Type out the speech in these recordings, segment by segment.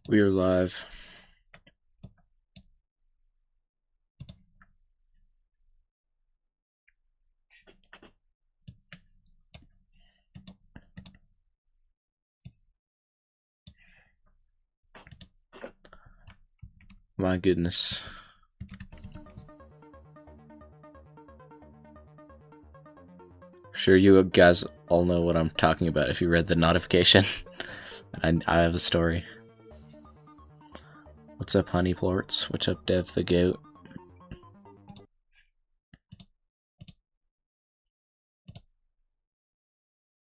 We are live. My goodness. Sure, you guys all know what I'm talking about if you read the notification. I have a story. What's up, Honeyplorts? What's up, Dev the Goat?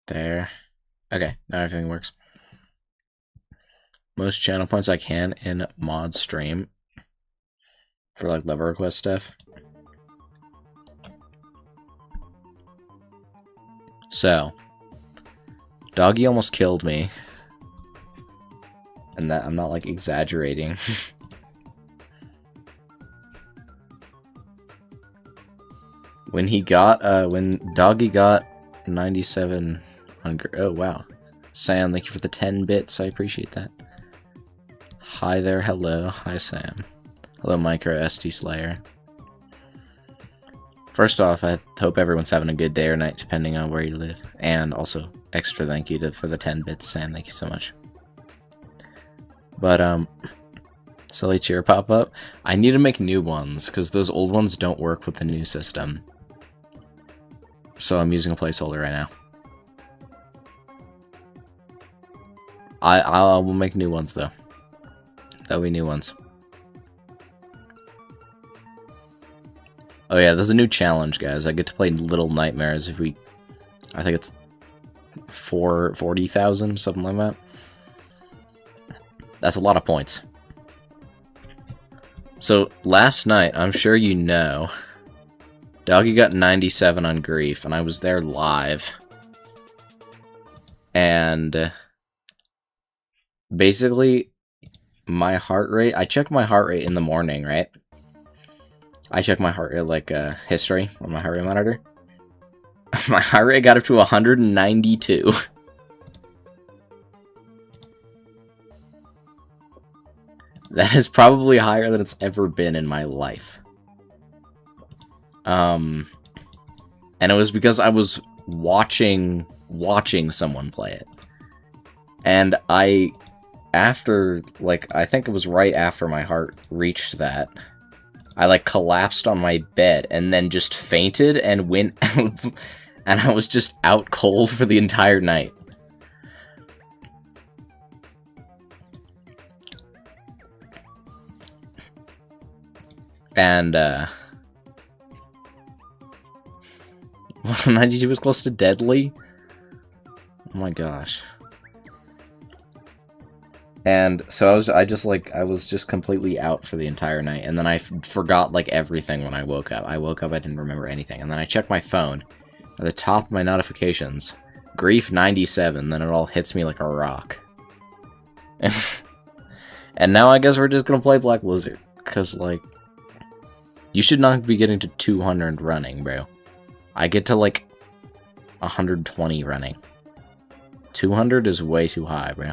There. Okay, now everything works. Most channel points I can in mod stream for like level request stuff. So, Doggy almost killed me. And that I'm not like exaggerating. when Doggy got 97 on, oh wow. Sam, thank you for the 10 bits. I appreciate that. Hi there, hello. Hi, Sam. Hello, Micro SD Slayer. First off, I hope everyone's having a good day or night, depending on where you live. And also, extra thank you for the 10 bits, Sam. Thank you so much. But, silly cheer pop up. I need to make new ones, because those old ones don't work with the new system. So I'm using a placeholder right now. I will make new ones, though. That'll be new ones. Oh yeah, there's a new challenge, guys. I get to play Little Nightmares if we... I think it's 40,000, something like that. That's a lot of points. So, last night, I'm sure you know, Doggy got 97 on Grief, and I was there live. And... basically, my heart rate... I check my heart rate in the morning, right? I check my heart rate, like, history on my heart rate monitor. My heart rate got up to 192. That is probably higher than it's ever been in my life. And it was because I was watching someone play it. And after, like, I think it was right after my heart reached that, I, like, collapsed on my bed and then just fainted and went out, and I was just out cold for the entire night. And, 92 was close to deadly? Oh my gosh. And so I was just completely out for the entire night, and then I forgot, like, everything when I woke up. I woke up, I didn't remember anything, and then I checked my phone. At the top of my notifications, Grief 97, then it all hits me like a rock. And now I guess we're just gonna play Black Blizzard, because, like, you should not be getting to 200 running, bro. I get to, like, 120 running. 200 is way too high, bro.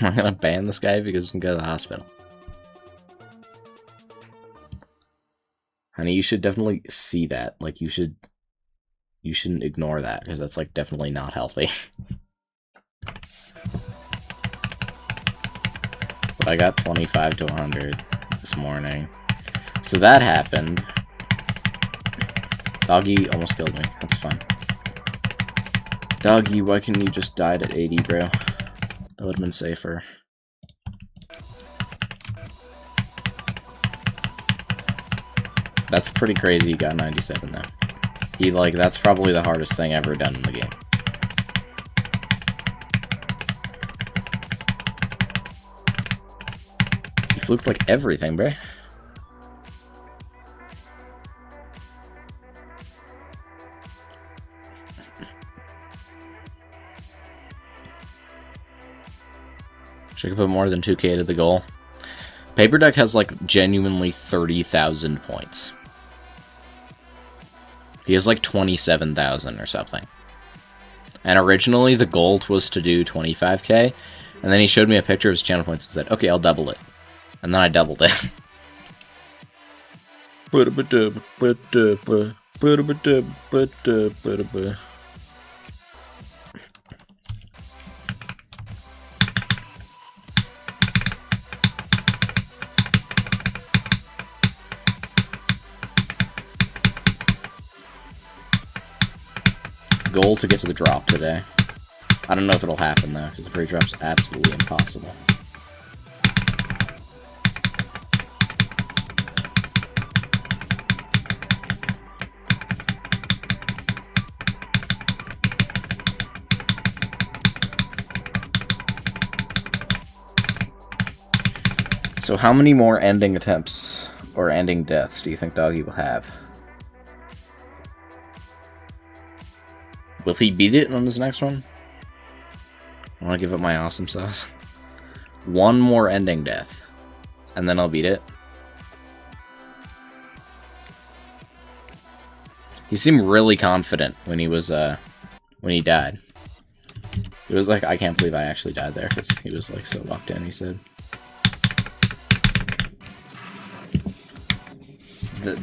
I'm gonna ban this guy because he can go to the hospital. Honey, you should definitely see that. Like, you shouldn't ignore that, because that's, like, definitely not healthy. But I got 25 to 100 this morning. So that happened. Doggy almost killed me. That's fine. Doggy, why couldn't you just died at 80, bro? That would have been safer. That's pretty crazy he got 97, though. That's probably the hardest thing ever done in the game. He fluked, like, everything, bruh. Should I put more than 2k to the goal? Paper Deck has, like, genuinely 30,000 points. He has like 27,000 or something. And originally the goal was to do 25k, and then he showed me a picture of his channel points and said, okay, I'll double it. And then I doubled it. Goal to get to the drop today. I don't know if it'll happen though, because the pre-drop's absolutely impossible. So how many more ending attempts or ending deaths do you think Doggy will have? Will he beat it on his next one? I want to give it my awesome sauce. One more ending death, and then I'll beat it. He seemed really confident when he was when he died. It was like, I can't believe I actually died there, because he was like so locked in, he said.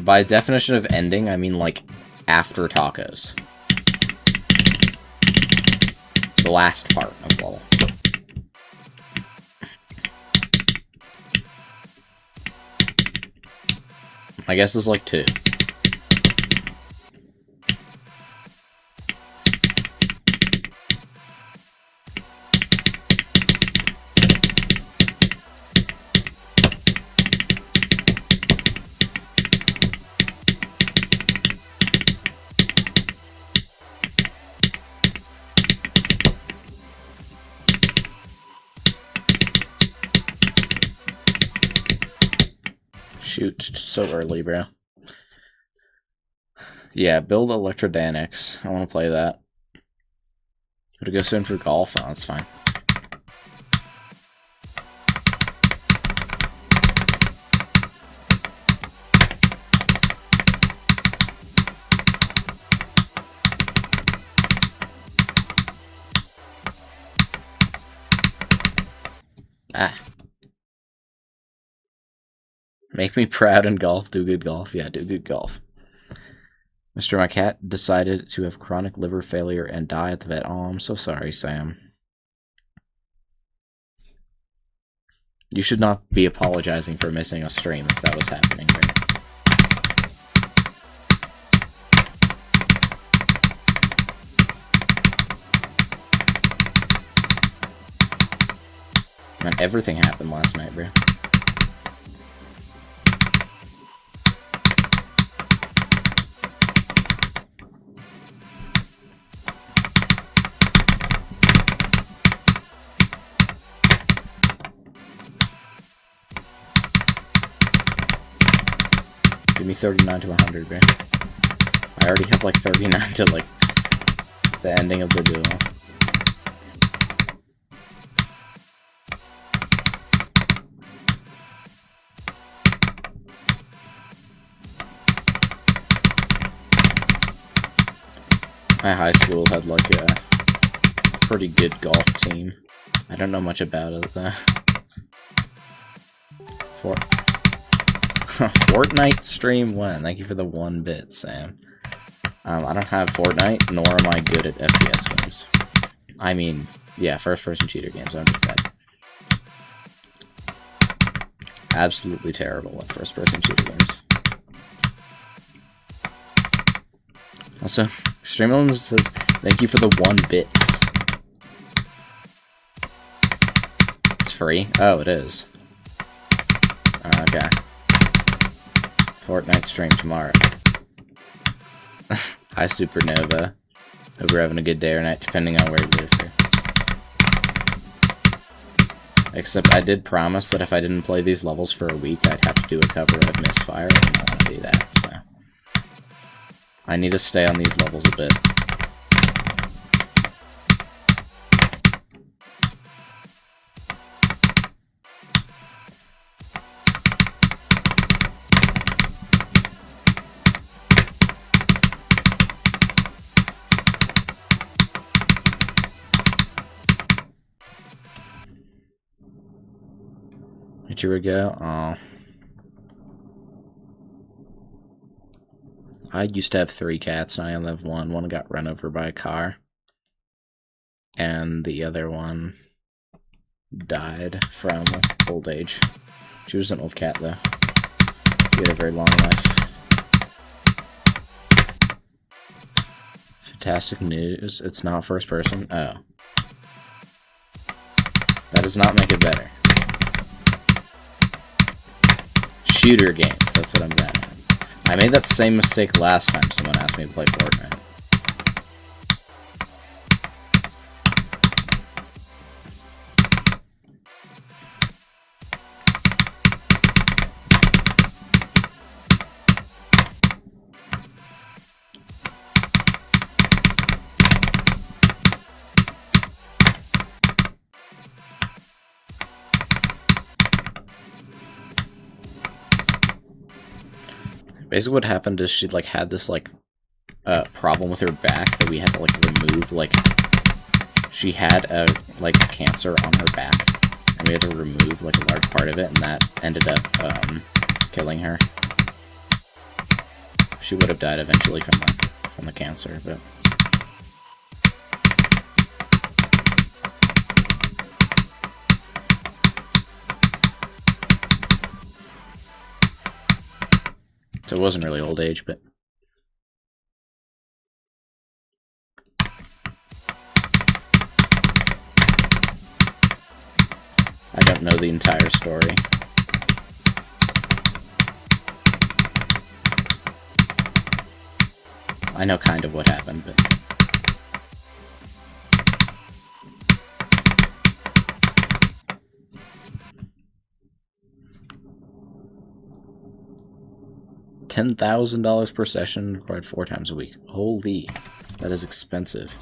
By definition of ending, I mean like after tacos. The last part of level. My guess is like 2. Shoot, so early, bro. Yeah, build Electrodanix. I want to play that. Gotta go soon for golf? Oh, that's fine. Ah. Make me proud in golf. Do good golf. Yeah, do good golf. Mr. My cat decided to have chronic liver failure and die at the vet. Oh, I'm so sorry, Sam. You should not be apologizing for missing a stream if that was happening, right? Man, everything happened last night, bro. Give me 39 to 100, bro. I already have like 39 to like the ending of the duel. My high school had like a pretty good golf team. I don't know much about it though. Fortnite stream 1. Thank you for the 1 bit, Sam. I don't have Fortnite, nor am I good at FPS games. I mean, yeah, first-person shooter games. I'm just bad. Absolutely terrible at first-person shooter games. Also, Streamlabs says, thank you for the 1 bits. It's free? Oh, it is. Okay. Fortnite stream tomorrow. Hi, Supernova. Hope you're having a good day or night, depending on where you live here. Except I did promise that if I didn't play these levels for a week, I'd have to do a cover of Misfire, and I don't want to do that, so... I need to stay on these levels a bit. Here we go. Oh. I used to have 3 cats, and I only have one. One got run over by a car. And the other one died from old age. She was an old cat, though. She had a very long life. Fantastic news. It's not first person. Oh. That does not make it better. Shooter games, that's what I'm bad at. I made that same mistake last time someone asked me to play Fortnite. Basically what happened is she like had this like problem with her back that we had to like remove. Like she had a like cancer on her back, and we had to remove like a large part of it, and that ended up killing her. She would have died eventually from the cancer, but so it wasn't really old age, but I don't know the entire story. I know kind of what happened, but $10,000 per session, required 4 times a week. Holy, that is expensive.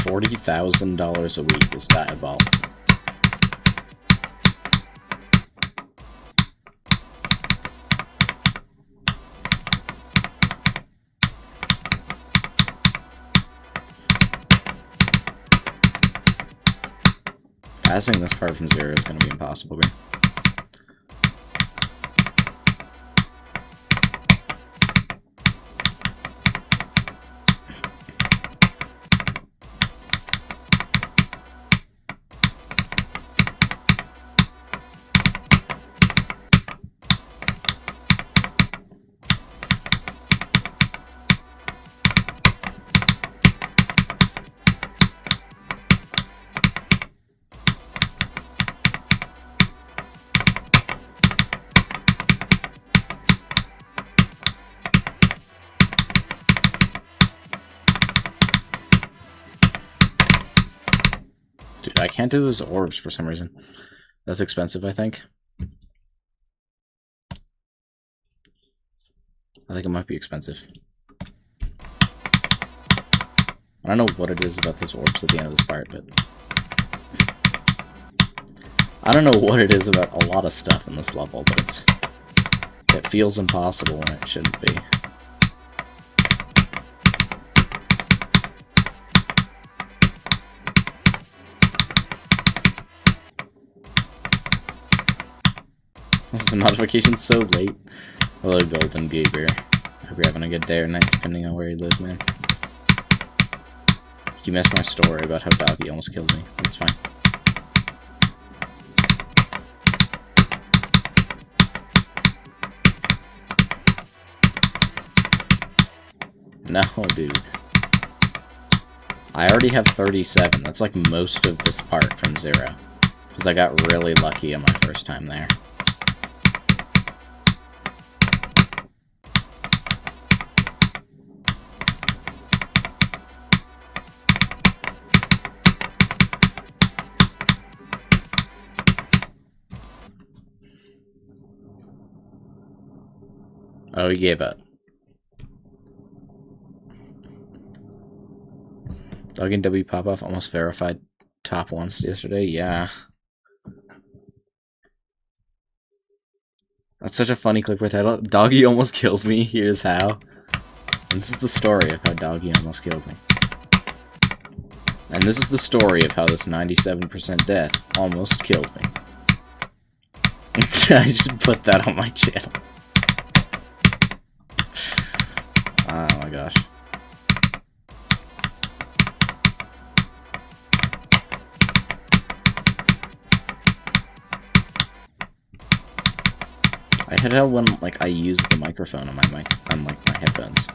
$40,000 a week is diabolical. Passing this part from 0 is going to be impossible. Dude, I can't do those orbs for some reason. That's expensive, I think. I think it might be expensive. I don't know what it is about those orbs at the end of this part, but I don't know what it is about a lot of stuff in this level, but it feels impossible when it shouldn't be. Is the notification so late? Hello, Golden Gaber. I hope you're having a good day or night, depending on where you live, man. You missed my story about how Doggy almost killed me. That's fine. No, dude. I already have 37. That's like most of this part from 0. Because I got really lucky on my first time there. Oh, he gave up. Doggy and W pop off almost verified top once yesterday. Yeah. That's such a funny clickbait title. Doggy almost killed me. Here's how. And this is the story of how Doggy almost killed me. And this is the story of how this 97% death almost killed me. I just put that on my channel. Oh my gosh. I hate how when like I use the microphone on my headphones,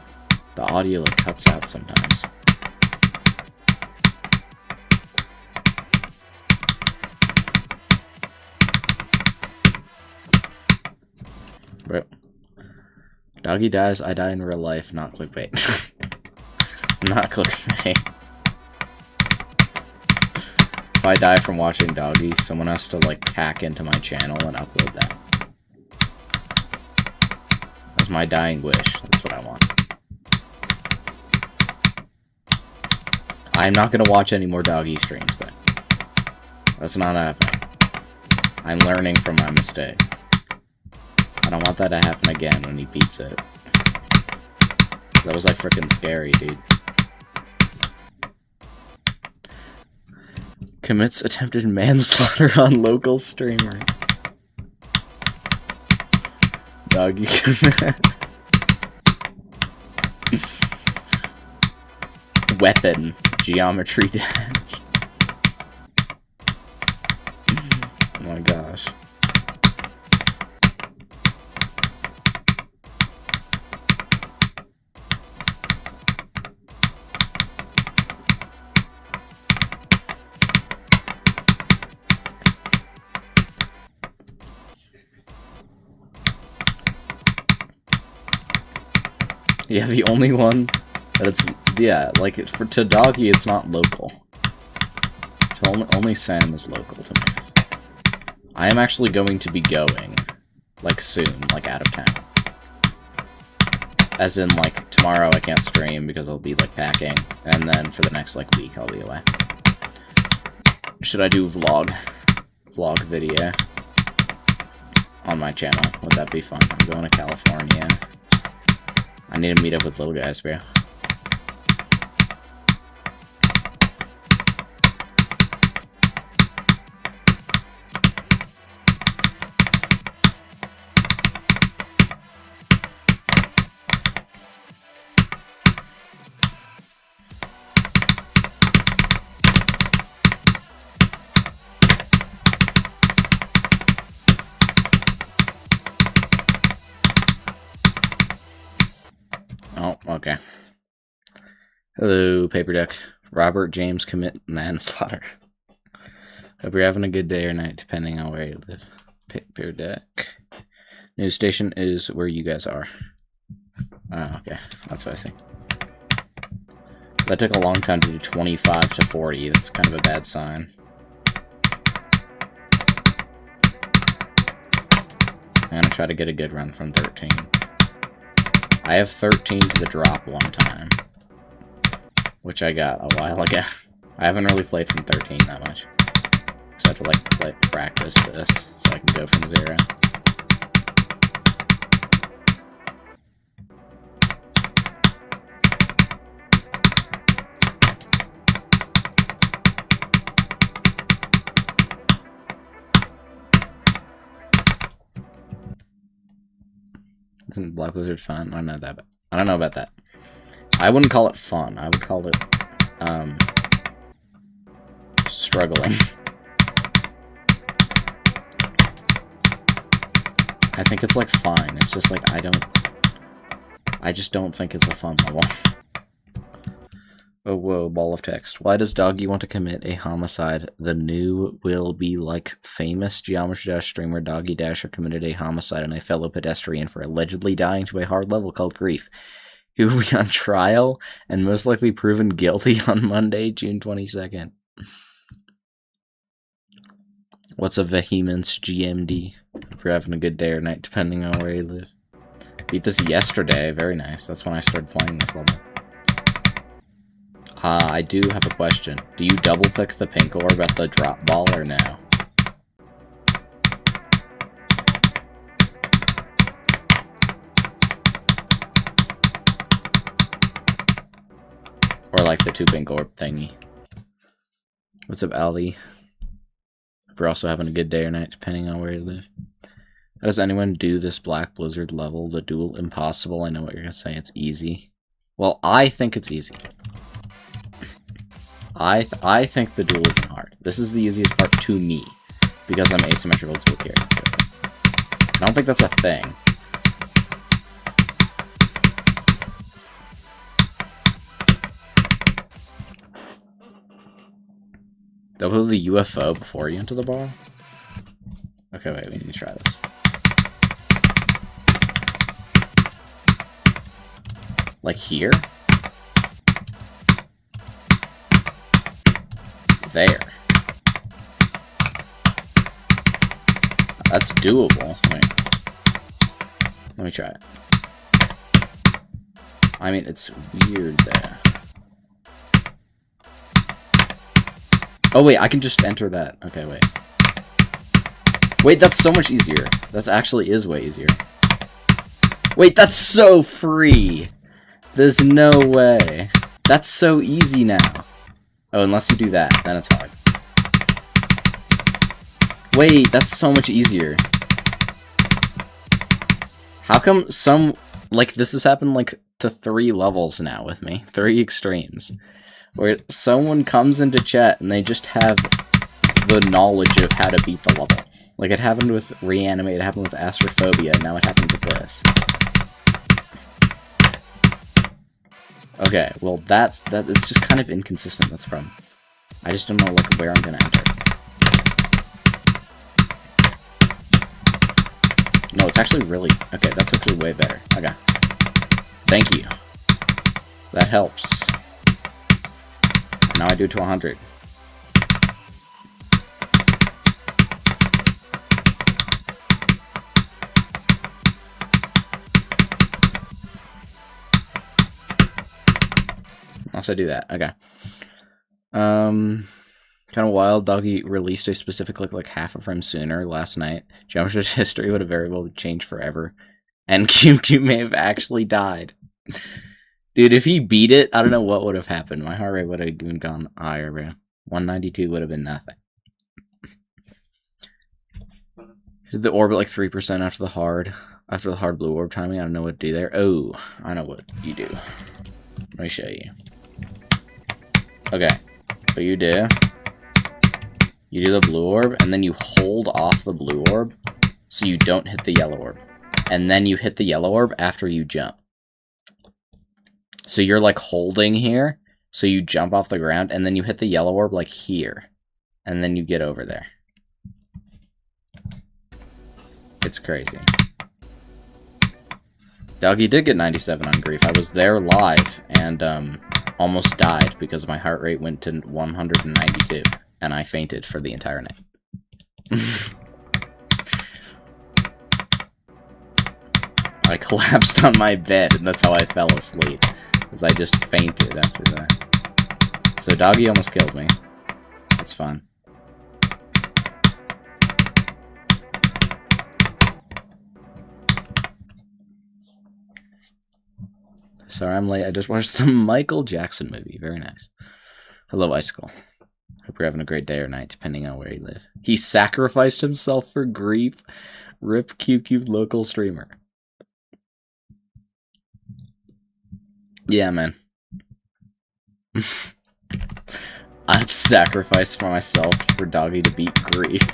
the audio like cuts out sometimes. Bro. Doggy dies, I die in real life, not clickbait. Not clickbait. If I die from watching Doggy, someone has to like hack into my channel and upload that. That's my dying wish. That's what I want. I'm not gonna watch any more Doggy streams then. That's not happening. I'm learning from my mistake. I don't want that to happen again when he beats it. That was like freaking scary, dude. Commits attempted manslaughter on local streamer. Doggy weapon geometry dash. Oh my gosh. Yeah, the only one that it's, yeah, like, to Doggy, it's not local. So only Sam is local to me. I am actually going to be going, like, soon, like, out of town. As in, like, tomorrow I can't stream because I'll be, like, packing, and then for the next, like, week I'll be away. Should I do vlog video on my channel? Would that be fun? I'm going to California. I need to meet up with little guys, bro. Oh, okay. Hello, Paper Deck. Robert James commit manslaughter. Hope you're having a good day or night, depending on where you live. Paper Deck. News station is where you guys are. Oh, okay. That's what I see. That took a long time to do 25 to 40. That's kind of a bad sign. I'm gonna try to get a good run from 13. I have 13 to the drop one time, which I got a while ago. I haven't really played from 13 that much. So I have to like practice this so I can go from 0. Isn't Black Blizzard fun? I don't know that. I don't know about that. I wouldn't call it fun. I would call it struggling. I think it's like fine. It's just like I just don't think it's a fun level. Oh whoa, ball of text. Why does Doggy want to commit a homicide? The new will be like famous Geometry Dash streamer Doggy Dasher committed a homicide on a fellow pedestrian for allegedly dying to a hard level called Grief. He will be on trial and most likely proven guilty on Monday, June 22nd. What's a Vehemence GMD? If you're having a good day or night, depending on where you live. Beat this yesterday. Very nice. That's when I started playing this level. I do have a question. Do you double-click the pink orb at the drop ball or no? Or like the 2 pink orb thingy. What's up, Ali? We're also having a good day or night, depending on where you live. How does anyone do this Black Blizzard level? The duel impossible? I know what you're gonna say. It's easy. Well, I think it's easy. I think the duel isn't hard. This is the easiest part to me, because I'm asymmetrical to a character. I don't think that's a thing. They'll put the UFO before you enter the ball? Okay, wait, we need to try this. Like here? There. That's doable. Wait. Let me try it. I mean, it's weird there. Oh wait, I can just enter that. Okay, wait. Wait, that's so much easier. That actually is way easier. Wait, that's so free! There's no way. That's so easy now. Oh, unless you do that, then it's hard. Wait, that's so much easier. How come some... Like, this has happened, like, to 3 levels now with me. 3 extremes. Where someone comes into chat and they just have the knowledge of how to beat the level. Like, it happened with Reanimate, it happened with Astrophobia, and now it happened with this. Okay, well, it's just kind of inconsistent, that's the problem. I just don't know, like, where I'm gonna enter. No, it's actually really... Okay, that's actually way better. Okay. Thank you. That helps. Now I do it to 100. Also do that. Okay. Kind of wild. Doggy released a specific like half a frame sooner last night. Geometra's history would have very well changed forever. And QQ may have actually died. Dude, if he beat it, I don't know what would have happened. My heart rate would have even gone higher, bro. 192 would have been nothing. Did the orb at like 3% after the hard blue orb timing? I don't know what to do there. Oh, I know what you do. Let me show you. Okay, what you do the blue orb, and then you hold off the blue orb, so you don't hit the yellow orb. And then you hit the yellow orb after you jump. So you're like holding here, so you jump off the ground, and then you hit the yellow orb like here. And then you get over there. It's crazy. Doggy did get 97 on grief. I was there live, and almost died because my heart rate went to 192, and I fainted for the entire night. I collapsed on my bed, and that's how I fell asleep. Because I just fainted after that. So Doggy almost killed me. That's fun. Sorry I'm late. I just watched the Michael Jackson movie. Very nice. Hello, Icicle. Hope you're having a great day or night, depending on where you live. He sacrificed himself for grief. Rip QQ local streamer. Yeah, man. I'd sacrifice for myself for Doggy to beat grief.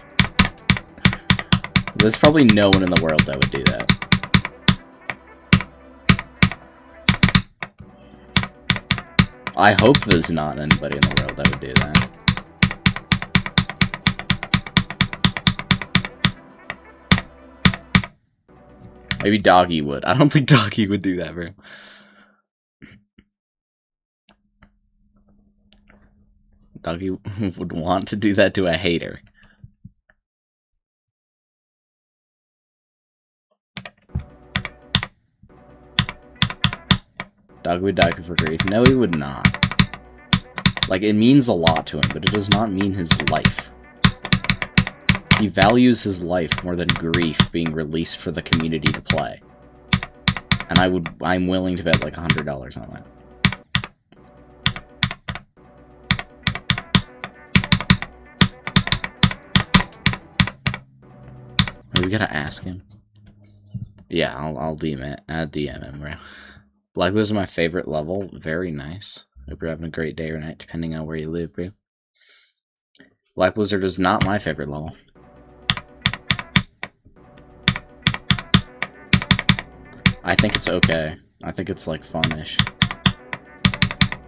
There's probably no one in the world that would do that. I hope there's not anybody in the world that would do that. Maybe Doggy would. I don't think Doggy would do that, bro. Doggy would want to do that to a hater. Doggy would die for grief. No, he would not. Like, it means a lot to him, but it does not mean his life. He values his life more than grief being released for the community to play. And I'm willing to bet like $100 on that. We gotta ask him. Yeah, I'll DM him, bro. Black Blizzard is my favorite level. Very nice. Hope you're having a great day or night, depending on where you live, bro. Black Blizzard is not my favorite level. I think it's okay. I think it's like fun-ish.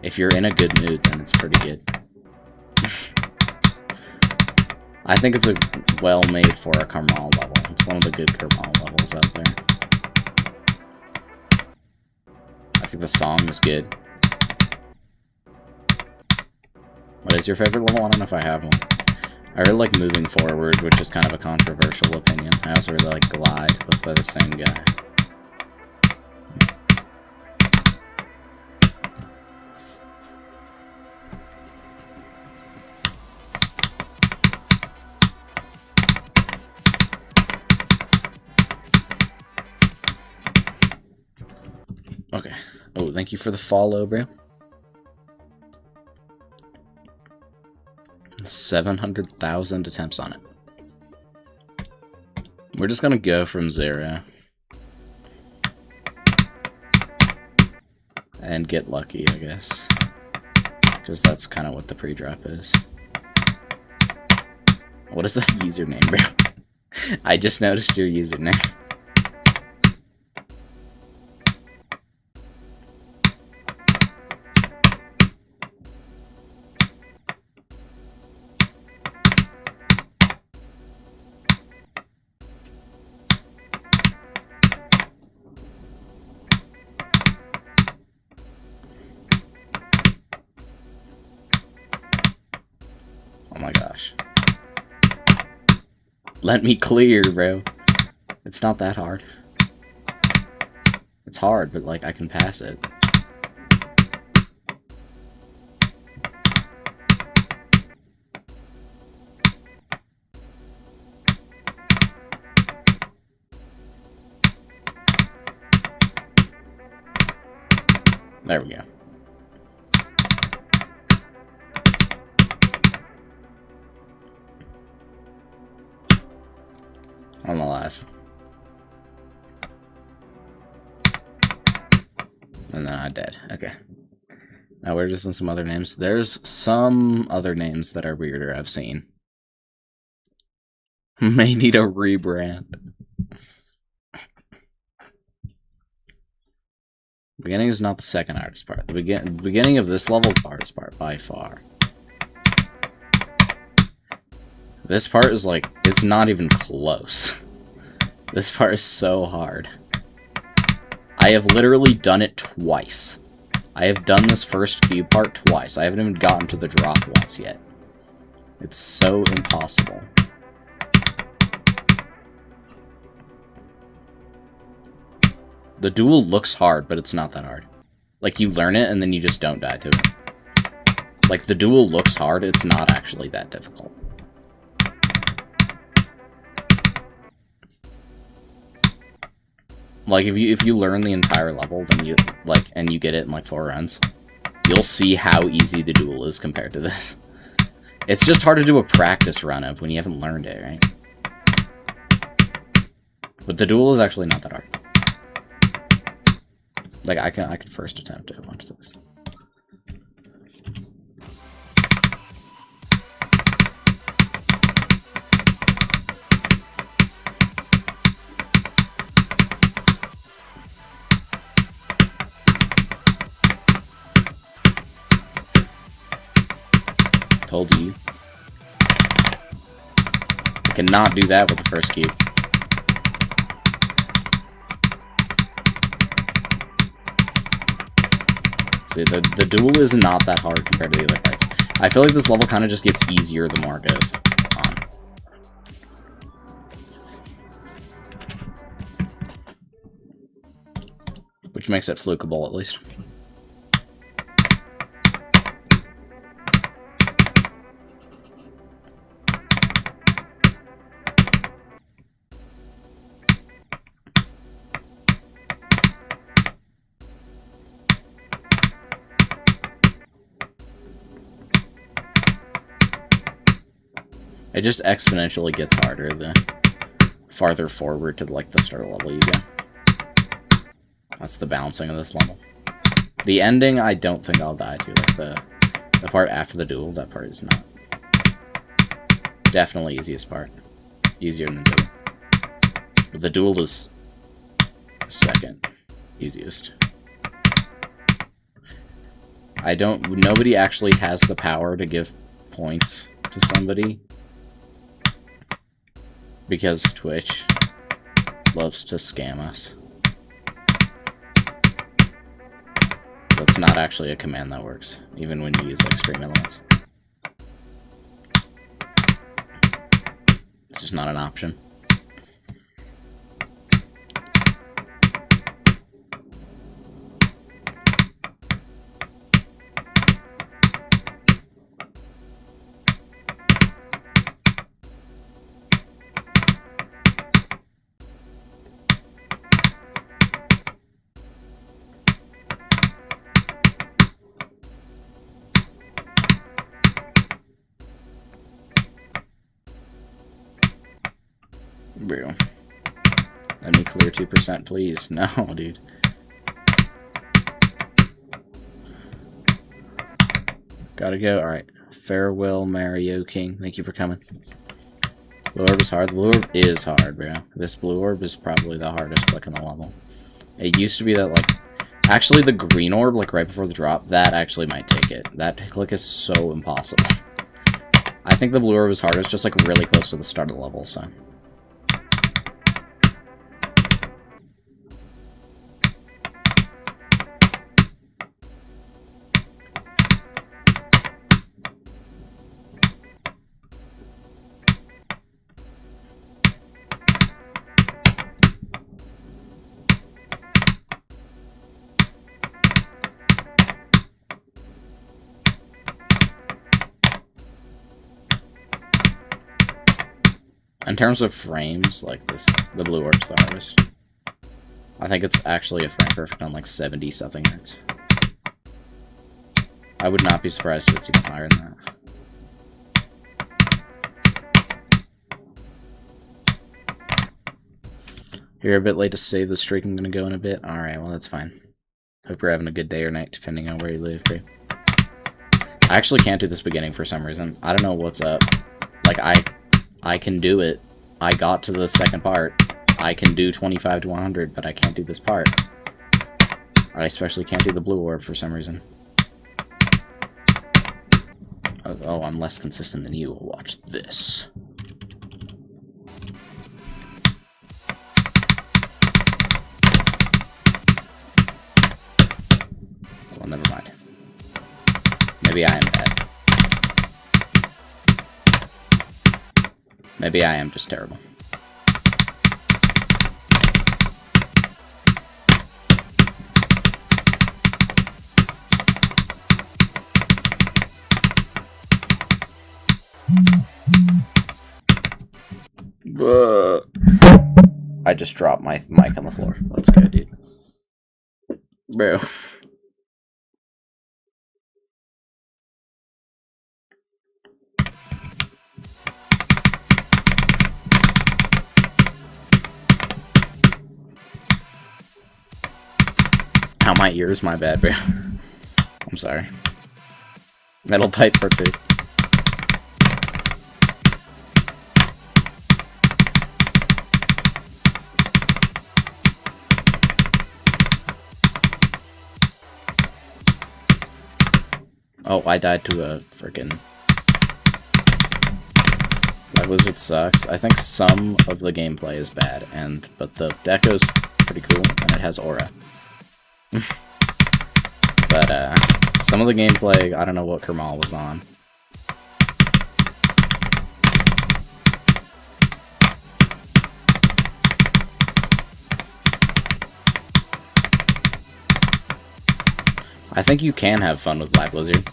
If you're in a good mood, then it's pretty good. I think it's a well-made for a Karmal level. It's one of the good Karmal levels out there. I think the song is good. What is your favorite level? I don't know if I have one. I really like Moving Forward, which is kind of a controversial opinion. I also really like Glide, both by the same guy. Okay. Oh, thank you for the follow, bro. 700,000 attempts on it. We're just gonna go from 0. And get lucky, I guess. Because that's kind of what the pre-drop is. What is that username, bro? I just noticed your username. Oh my gosh. Let me clear, bro. It's not that hard. It's hard, but like I can pass it. There we go. I'm alive. And then I dead. Okay. Now we're just in some other names. There's some other names that are weirder I've seen. May need a rebrand. Beginning is not the second hardest part. The beginning of this level is the hardest part, by far. This part is like, it's not even close. This part is so hard. I have literally done it twice. I have done this first cube part twice. I haven't even gotten to the drop once yet. It's so impossible. The duel looks hard, but it's not that hard. Like, you learn it and then you just don't die to it. Like, the duel looks hard, it's not actually that difficult. Like, if you learn the entire level, then you, like, and you get it in, like, 4 runs, you'll see how easy the duel is compared to this. It's just hard to do a practice run of when you haven't learned it, right? But the duel is actually not that hard. Like, I can first attempt it. Watch this. Told you. I cannot do that with the first cube. See, the duel is not that hard compared to the other parts. I feel like this level kind of just gets easier the more it goes on. Which makes it flukeable, at least. It just exponentially gets harder the farther forward to, like, the start level you go. That's the balancing of this level. The ending, I don't think I'll die to. Like, the part after the duel, that part is not. Definitely easiest part. Easier than the duel. But the duel is second easiest. Nobody actually has the power to give points to somebody. Because Twitch loves to scam us. That's not actually a command that works, even when you use, like, stream elements. It's just not an option. Bro. Let me clear 2%, please. No, dude. Gotta go. Alright. Farewell, Mario King. Thank you for coming. Blue Orb is hard. Blue Orb is hard, bro. This Blue Orb is probably the hardest click in the level. It used to be that, like... Actually, the green orb, like, right before the drop, that actually might take it. That click is so impossible. I think the Blue Orb is hardest, just, like, really close to the start of the level, so... In terms of frames, like this, the Blue Orb's the hardest. I think it's actually a frame perfect on like 70-something hertz. I would not be surprised if it's even higher than that. You're a bit late to save the streak. I'm gonna go in a bit. Alright, well that's fine. Hope you're having a good day or night, depending on where you live, bro. I actually can't do this beginning for some reason. I don't know what's up. Like, I can do it. I got to the second part. I can do 25 to 100, but I can't do this part. I especially can't do the Blue Orb for some reason. Oh, I'm less consistent than you. Watch this. Well, never mind. Maybe I am bad. Maybe I am just terrible. I just dropped my mic on the floor. Let's go, dude. Bro. Ow, my ears, my bad, bro. I'm sorry. Metal Pipe Part 2. Oh, I died to a freaking... That wizard sucks. I think some of the gameplay is bad, but the deco's pretty cool, and it has aura. But, some of the gameplay, I don't know what Kermal was on. I think you can have fun with Black Blizzard.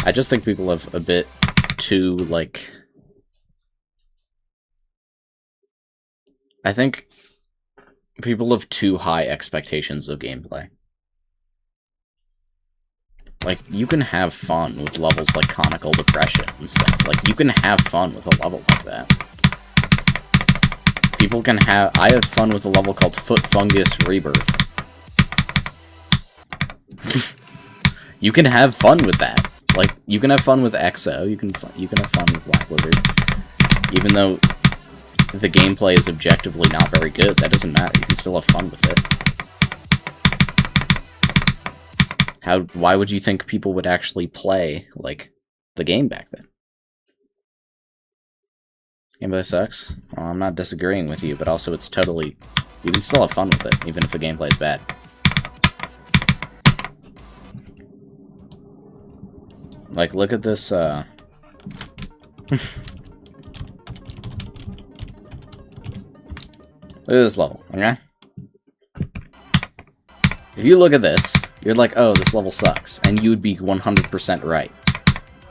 I just think people have a bit too, like... I think people have too high expectations of gameplay. Like, you can have fun with levels like Conical Depression and stuff. Like, you can have fun with a level like that. People can have... I had fun with a level called Foot Fungus Rebirth. You can have fun with that. Like, you can have fun with EXO, you can have fun with Black Lizard. Even though the gameplay is objectively not very good, that doesn't matter, you can still have fun with it. Why would you think people would actually play, like, the game back then? Gameplay sucks? Well, I'm not disagreeing with you, but also it's totally... You can still have fun with it, even if the gameplay is bad. Like, look at this, Look at this level, okay? If you look at this, you're like, oh, this level sucks, and you would be 100% right.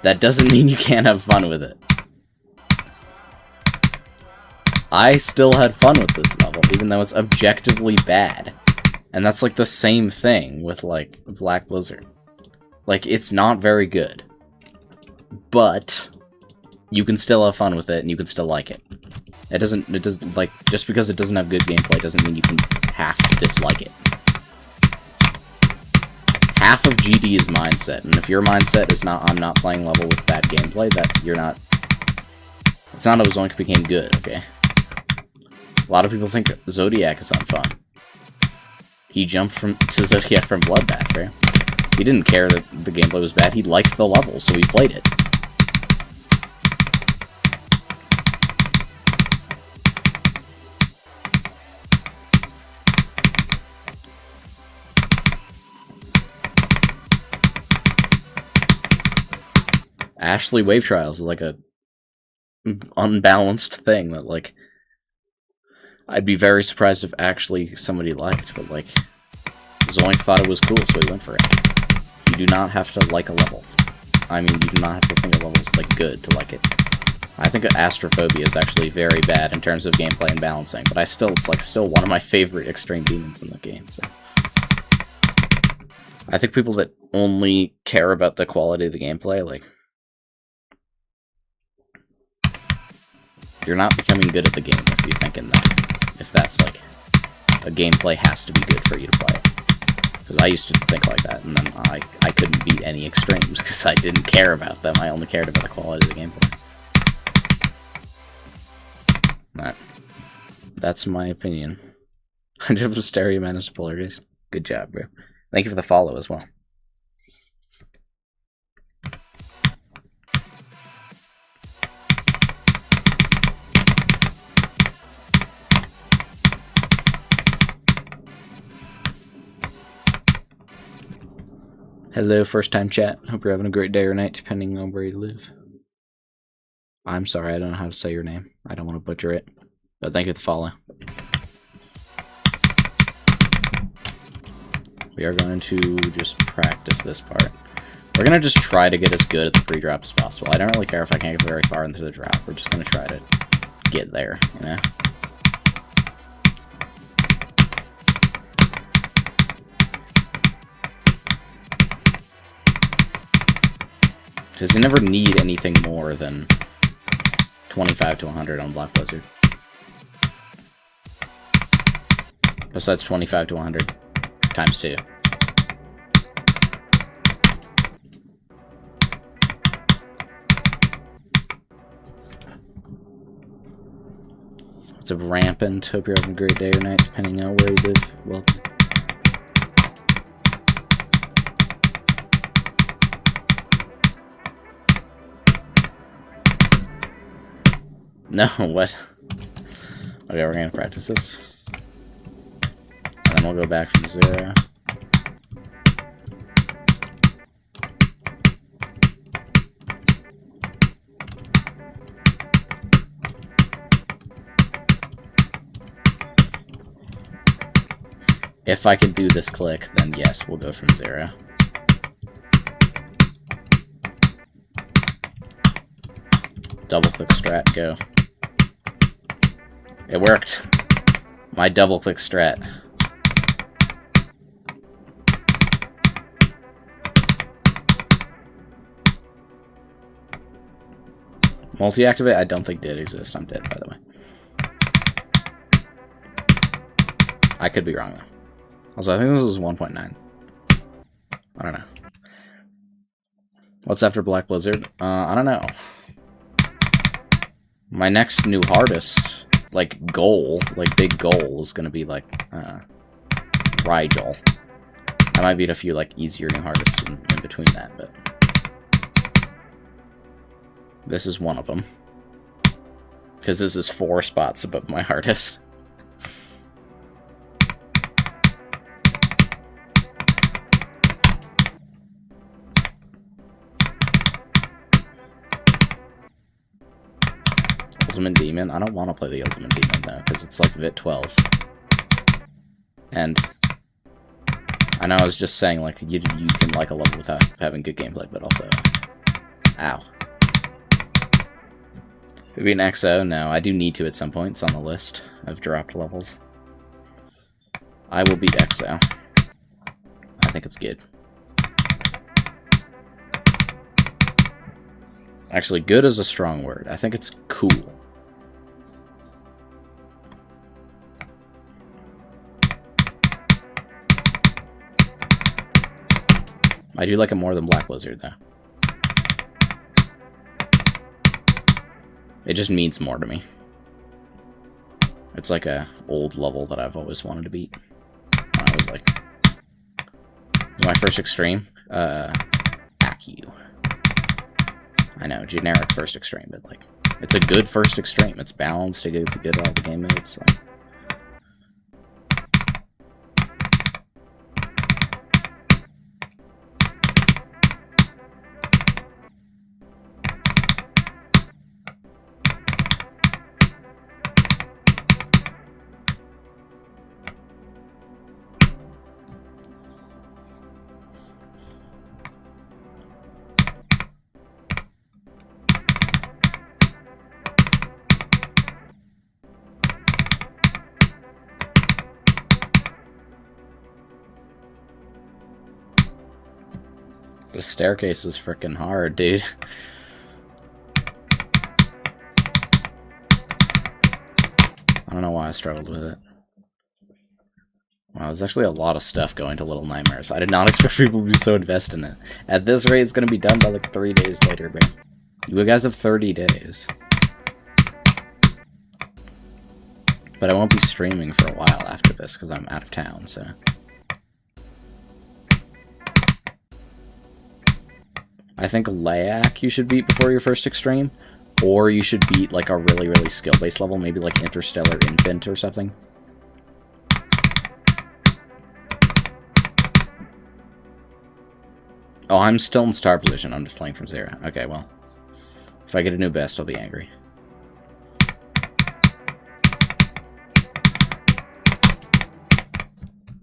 That doesn't mean you can't have fun with it. I still had fun with this level, even though it's objectively bad. And that's like the same thing with, like, Black Blizzard. Like, it's not very good. But you can still have fun with it, and you can still like it. It doesn't, like, just because it doesn't have good gameplay doesn't mean you can have to dislike it. Half of GD is mindset, and if your mindset is not, I'm not playing level with bad gameplay, that you're not... It's not how Zoink became good, okay? A lot of people think Zodiac is unfun. He jumped to Zodiac from Bloodbath, right? He didn't care that the gameplay was bad, he liked the level, so he played it. Ashley Wave Trials is like a unbalanced thing that, like, I'd be very surprised if actually somebody liked, but, like, Zoink thought it was cool, so he went for it. You do not have to like a level. I mean, you do not have to think a level is, like, good to like it. I think Astrophobia is actually very bad in terms of gameplay and balancing, but it's, like, still one of my favorite Extreme Demons in the game, so... I think people that only care about the quality of the gameplay, like... You're not becoming good at the game if you're thinking that. If that's, like, a gameplay has to be good for you to play it. Because I used to think like that, and then I couldn't beat any extremes because I didn't care about them. I only cared about the quality of the gameplay. That's my opinion. 100% Stereo Menace Polarities. Good job, bro. Thank you for the follow as well. Hello, first time chat. Hope you're having a great day or night, depending on where you live. I'm sorry, I don't know how to say your name. I don't want to butcher it. But thank you for the follow. We are going to just practice this part. We're going to just try to get as good at the pre-drop as possible. I don't really care if I can't get very far into the drop. We're just going to try to get there, you know? Because you never need anything more than 25 to 100 on Black Blizzard. Besides 25 to 100 times 2. What's up, Rampant? Hope you're having a great day or night, depending on where you live. Welcome. No, what? Okay, we're gonna practice this. And then we'll go back from 0. If I can do this click, then yes, we'll go from 0. Double click strat, go. It worked. My double click strat. Multi-activate, I don't think did exist. I'm dead, by the way. I could be wrong, though. Also, I think this is 1.9. I don't know. What's after Black Blizzard? I don't know. My next new hardest, like, goal, like, big goal is gonna be, like, Rigel. I might beat a few, like, easier new harvests in between that, but... This is one of them. Because this is 4 spots above my hardest. Ultimate Demon? I don't want to play the Ultimate Demon, though, because it's, like, VIT 12. And... I know I was just saying, like, you can like a level without having good gameplay, but also... Ow. Maybe an XO? No, I do need to at some point. It's on the list. I've dropped levels. I will beat XO. I think it's good. Actually, good is a strong word. I think it's cool. I do like it more than Black Blizzard, though. It just means more to me. It's like a old level that I've always wanted to beat. When I was like... It was my first extreme. Accu. I know, generic first extreme, but like... It's a good first extreme. It's balanced, it's good at all the game modes, so... The staircase is freaking hard, dude. I don't know why I struggled with it. Wow, there's actually a lot of stuff going to Little Nightmares. I did not expect people to be so invested in it. At this rate, it's going to be done by like 3 days later, man. You guys have 30 days. But I won't be streaming for a while after this because I'm out of town, so... I think Layak you should beat before your first extreme, or you should beat like a really, really skill-based level, maybe like Interstellar Infant or something. Oh, I'm still in star position, I'm just playing from 0. Okay, well. If I get a new best, I'll be angry.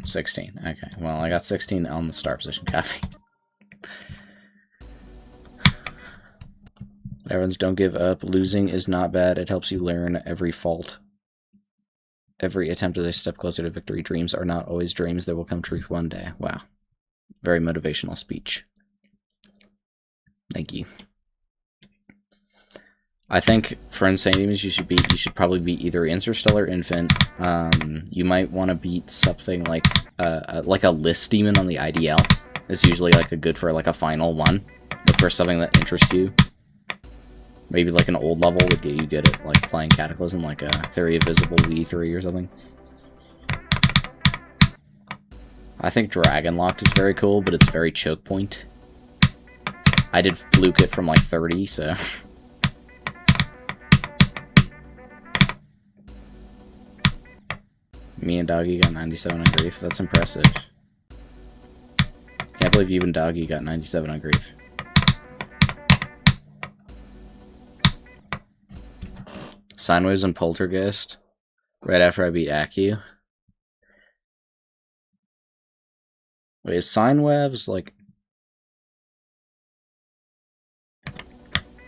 $16. Okay, well, I got 16 on the star position copy. Everyone's don't give up. Losing is not bad. It helps you learn every fault. Every attempt is a step closer to victory. Dreams are not always dreams. They will come truth one day. Wow. Very motivational speech. Thank you. I think for Insane Demons you should probably beat either Interstellar Infant. You might want to beat something like a list demon on the IDL. It's usually like a good for like a final one. Look for something that interests you. Maybe like an old level would get you good at like playing Cataclysm, like a Theory of Visible V3 or something. I think Dragon Locked is very cool, but it's very choke point. I did fluke it from like 30, so... Me and Doggy got 97 on Grief. That's impressive. Can't believe you and Doggy got 97 on Grief. Sine Waves and Poltergeist. Right after I beat Accu. Wait, is Sine Waves like...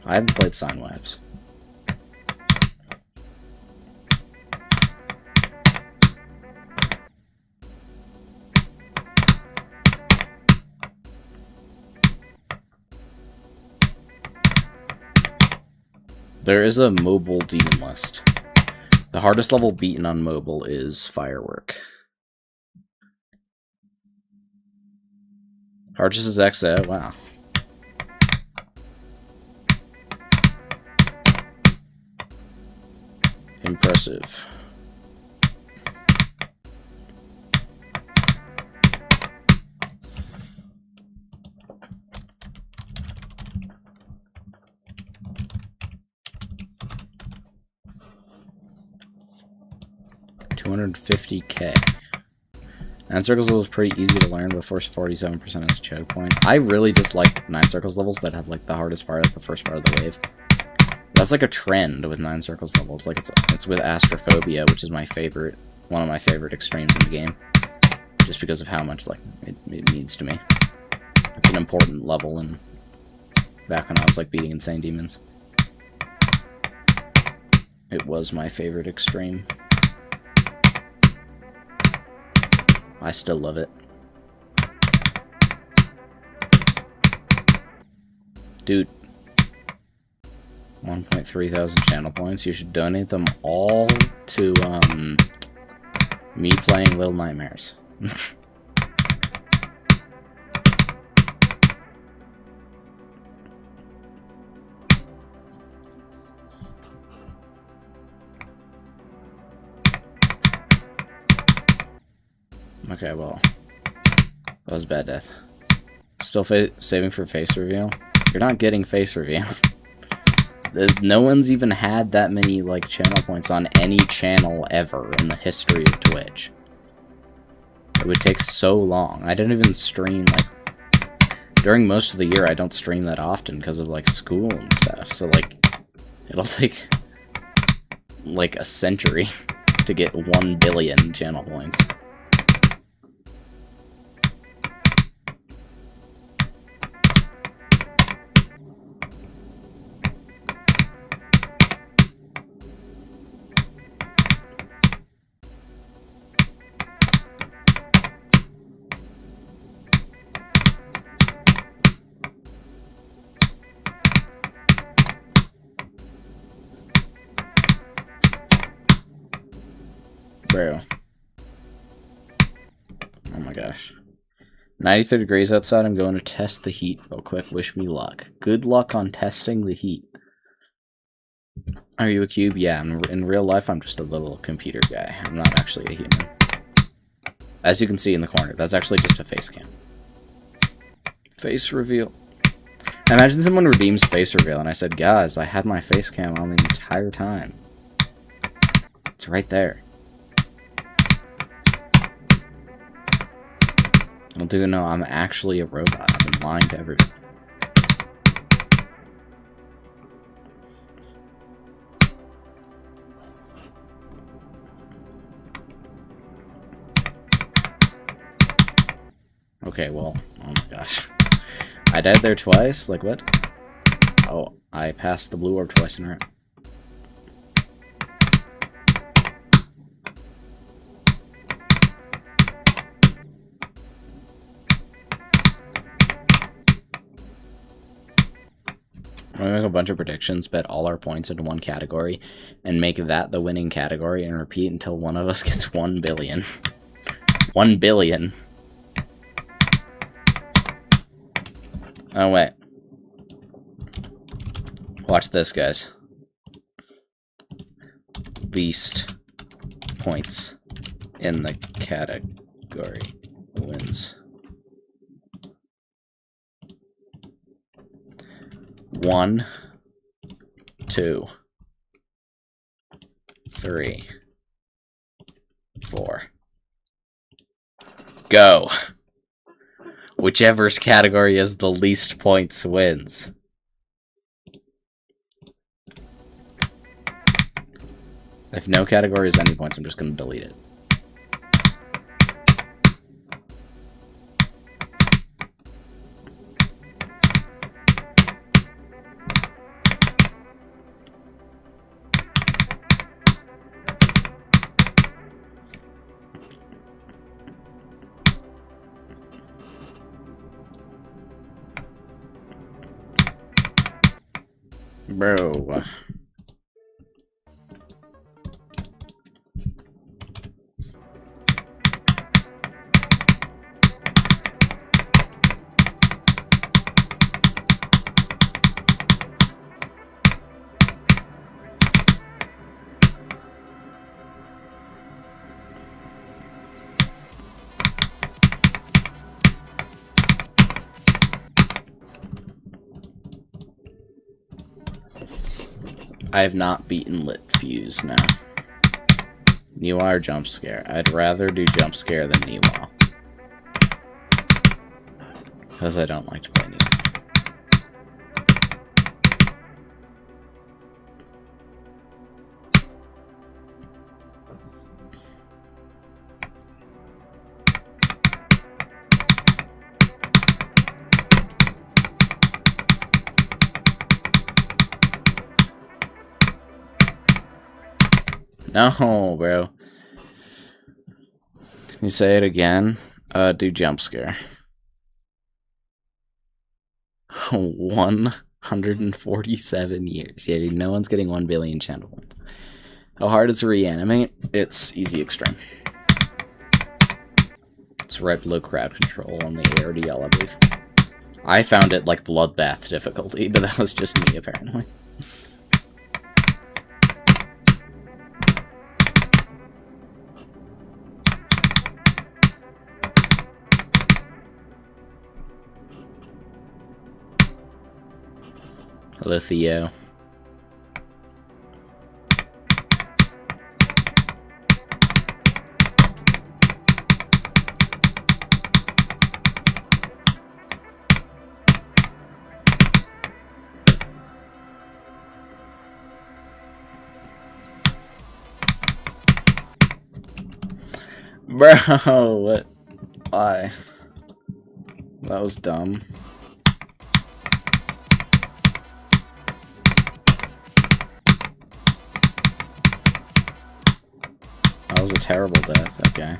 I haven't played Sine Waves. There is a mobile demon list. The hardest level beaten on mobile is Firework. Hardest is XO, wow. Impressive. $250K. 9 Circles level is pretty easy to learn, but first 47% is a choke point. I really dislike 9 Circles levels that have like the hardest part, like the first part of the wave. That's like a trend with 9 Circles levels. Like it's with Astrophobia, which is my favorite, one of my favorite extremes in the game, just because of how much like it means to me. It's an important level, and back when I was like beating insane demons, it was my favorite extreme. I still love it. Dude. 1.3 thousand channel points. You should donate them all to, me playing Little Nightmares. Okay, well, that was bad death. Still saving for face reveal? You're not getting face reveal. No one's even had that many, like, channel points on any channel ever in the history of Twitch. It would take so long. I didn't even stream, like, during most of the year, I don't stream that often because of, like, school and stuff. So, like, it'll take, like, a century to get 1 billion channel points. Bro. Oh my gosh. 93 degrees outside. I'm going to test the heat real quick. Wish me luck. Good luck on testing the heat. Are you a cube? Yeah, in real life, I'm just a little computer guy. I'm not actually a human. As you can see in the corner, that's actually just a face cam. Face reveal. Imagine someone redeems face reveal, and I said, guys, I had my face cam on the entire time. It's right there. I don't even know I'm actually a robot. I've been lying to everyone. Okay, well, oh my gosh. I died there twice? Like, what? Oh, I passed the blue orb twice in a row. I'm gonna make a bunch of predictions, bet all our points into one category, and make that the winning category, and repeat until one of us gets 1 billion. 1 billion. Oh, wait. Watch this, guys. Least points in the category wins. 1, 2, 3, 4. Go. Whichever's category is the least points wins. If no category is any points, I'm just going to delete it. Bro. I have not beaten Lit Fuse, no. Niwa or Jump Scare? I'd rather do Jump Scare than Niwa. Because I don't like to play Niwa. No, bro. Can you say it again? Do Jump Scare. 147 years. Yeah, no one's getting 1 billion channel points. How hard is to reanimate? It's easy extreme. It's right below crowd control on the ARDL, I believe. I found it like bloodbath difficulty, but that was just me, apparently. Hello, Theo. Bro, what? Why? That was dumb. That was a terrible death, okay.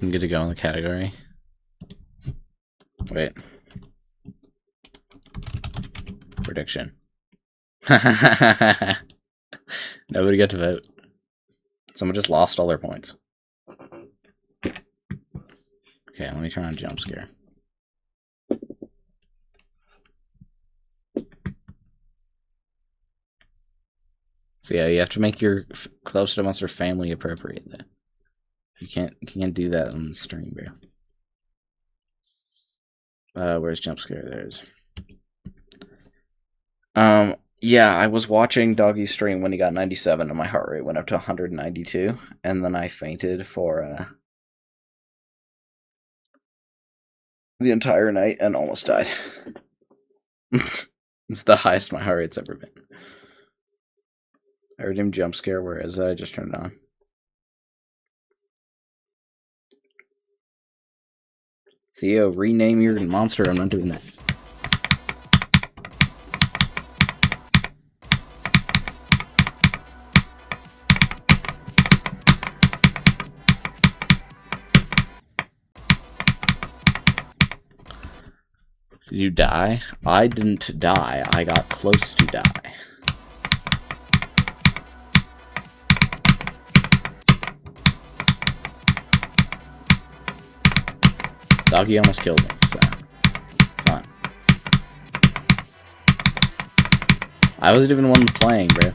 I'm good to go in the category. Wait. Prediction. Nobody got to vote. Someone just lost all their points. Okay, let me turn on Jump Scare. So yeah, you have to make your Close to Monster family appropriate though. You can't do that on the stream, bro. Where's Jump Scare? There's. Yeah, I was watching Doggy's stream when he got 97 and my heart rate went up to 192, and then I fainted for the entire night and almost died. It's the highest my heart rate's ever been. I heard him Jump Scare, where is it? I just turned it on. Theo, rename your monster. I'm not doing that. Did you die? I didn't die. I got close to die. Doggy almost killed me, so fine. I wasn't even the one playing, bro.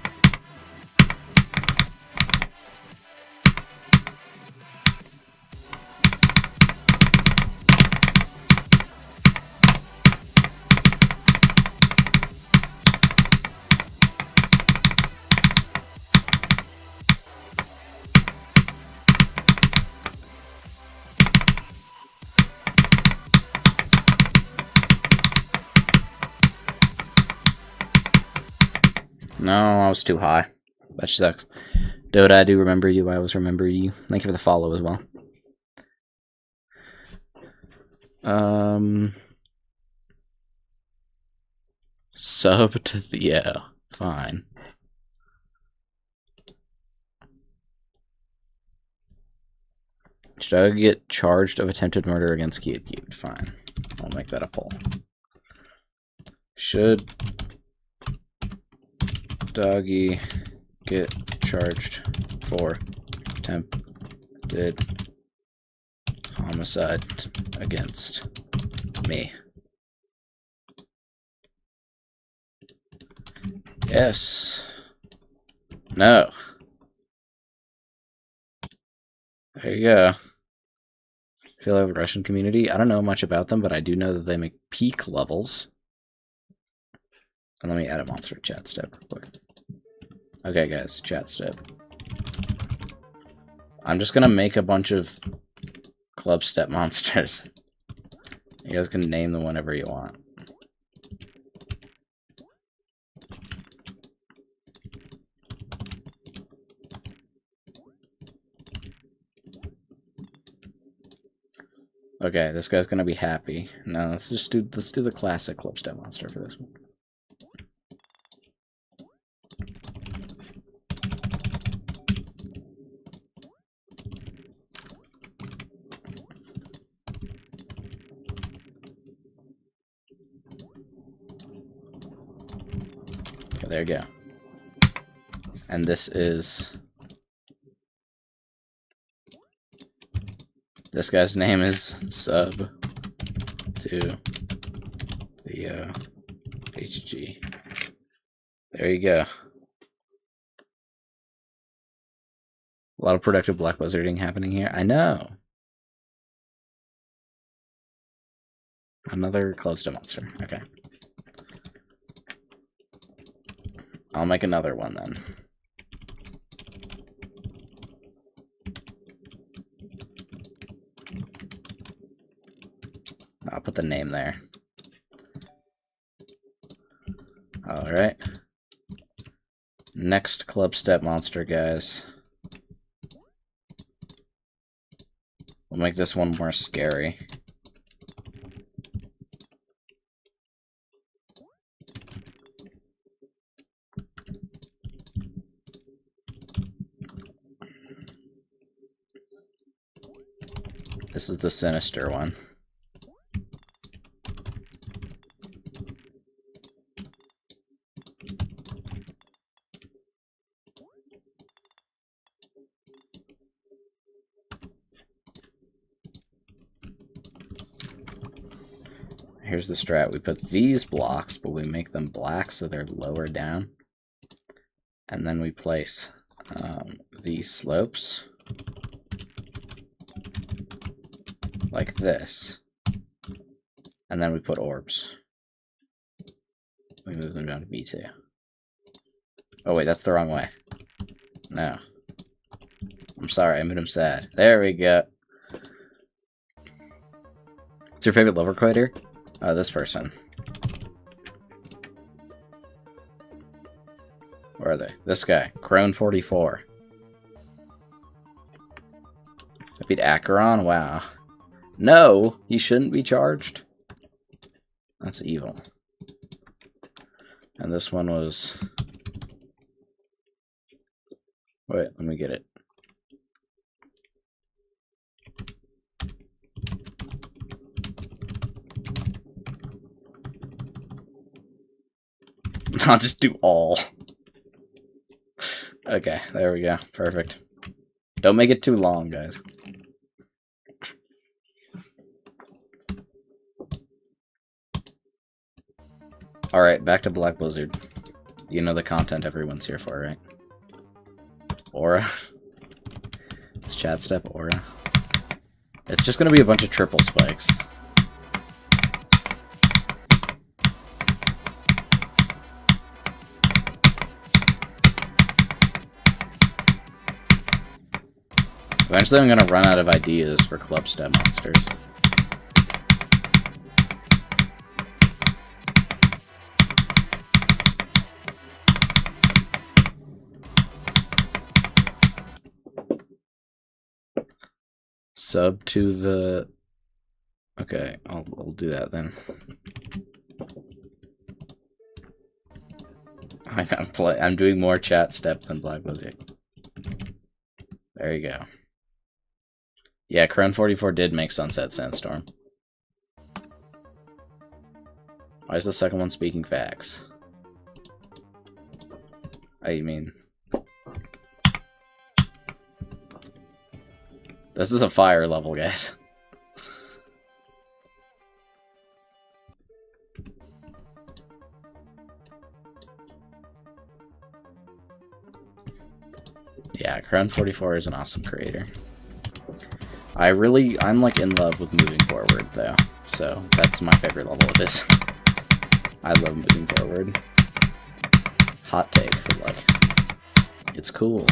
No, I was too high. That sucks. Dota, I do remember you. I always remember you. Thank you for the follow as well. Sub to Theo. Fine. Should I get charged of attempted murder against Cute Cute? Fine. I'll make that a poll. Should Doggy get charged for attempted homicide against me? Yes. No. There you go. Feel like the Russian community. I don't know much about them, but I do know that they make peak levels. And let me add a monster chat step real quick. Okay, guys, chat step. I'm just gonna make a bunch of club step monsters. You guys can name them whenever you want. Okay, this guy's gonna be happy. No, let's do the classic club step monster for this one. Okay, there you go. And this guy's name is Sub to the HG. There you go. A lot of productive black buzzarding happening here. I know. Another close to monster. Okay. I'll make another one then. I'll put the name there. Alright. Next club step monster, guys. We'll make this one more scary. This is the sinister one. Here's the strat. We put these blocks, but we make them black so they're lower down. And then we place these slopes like this. And then we put orbs. We move them down to B2. Oh wait, that's the wrong way. No. I'm sorry, I made him sad. There we go. What's your favorite lover quoter? This person. Where are they? This guy. Crone44. I beat Acheron? Wow. No! He shouldn't be charged? That's evil. And this one was... Wait, let me get it. I'll just do all. Okay, there we go. Perfect. Don't make it too long, guys. Alright, back to Black Blizzard. You know the content everyone's here for, right? Aura. It's chat step, Aura. It's just gonna be a bunch of triple spikes. Eventually I'm gonna run out of ideas for club step monsters. Sub to the... Okay, I'll do that then. I'm doing more chat step than Black Blizzard. There you go. Yeah, Crone44 did make Sunset Sandstorm. Why is the second one speaking facts? I mean... This is a fire level, guys. Yeah, Crown44 is an awesome creator. I'm like in love with moving forward though, so that's my favorite level of this. I love moving forward. Hot take, but like, it's cool.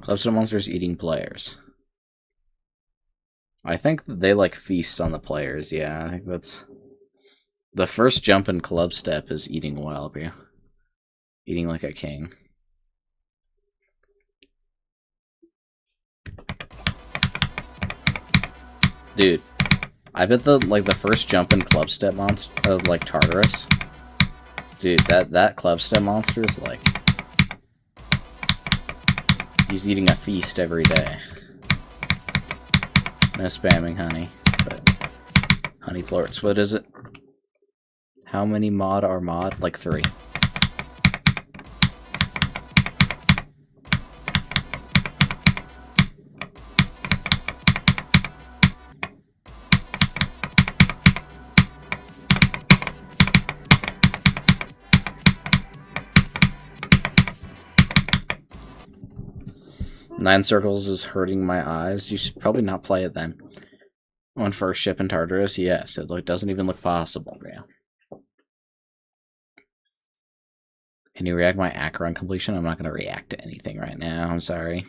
Clubstep monsters eating players. I think they like feast on the players, yeah. I think that's the first jump in Clubstep is eating well, bro. Eating like a king. Dude, I bet the first jump in Clubstep monster like Tartarus. Dude, that Clubstep monster is like, he's eating a feast every day. No spamming, honey. But honey plorts. What is it? How many mod are mod? Like 3. Nine Circles is hurting my eyes. You should probably not play it then. On first ship in Tartarus, yes. It doesn't even look possible, bro. Can you react my Acheron completion? I'm not going to react to anything right now. I'm sorry.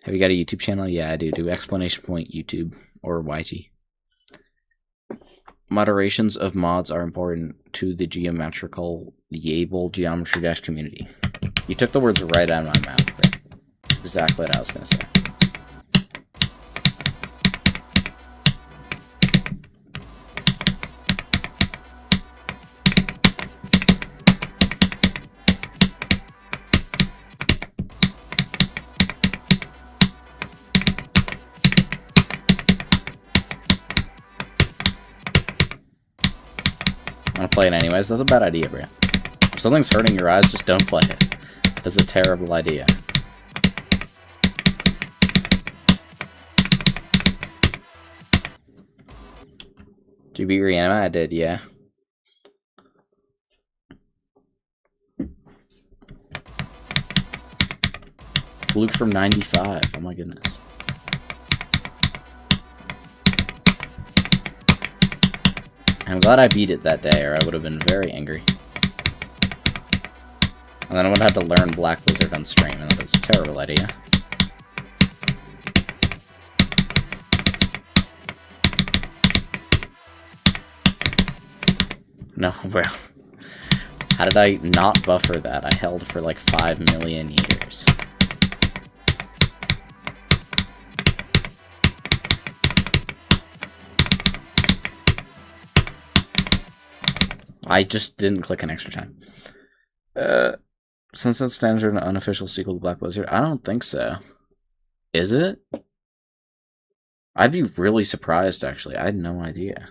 Have you got a YouTube channel? Yeah, I do. Do exclamation point YouTube or YT. Moderations of mods are important to the geometrical Yable geometry dash community. You took the words right out of my mouth, bro. Exactly what I was going to say. I'm gonna play it anyways. That's a bad idea, bro. If something's hurting your eyes, just don't play it. That's a terrible idea. Did you beat Reanima? I did, yeah. Fluke from 95. Oh my goodness. I'm glad I beat it that day, or I would have been very angry. And then I would have had to learn Black Wizard on stream, and that was a terrible idea. No, bro. How did I not buffer that? I held for like 5 million years. I just didn't click an extra time. Sunset Stands are an unofficial sequel to Black Wizard? I don't think so. Is it? I'd be really surprised, actually. I had no idea.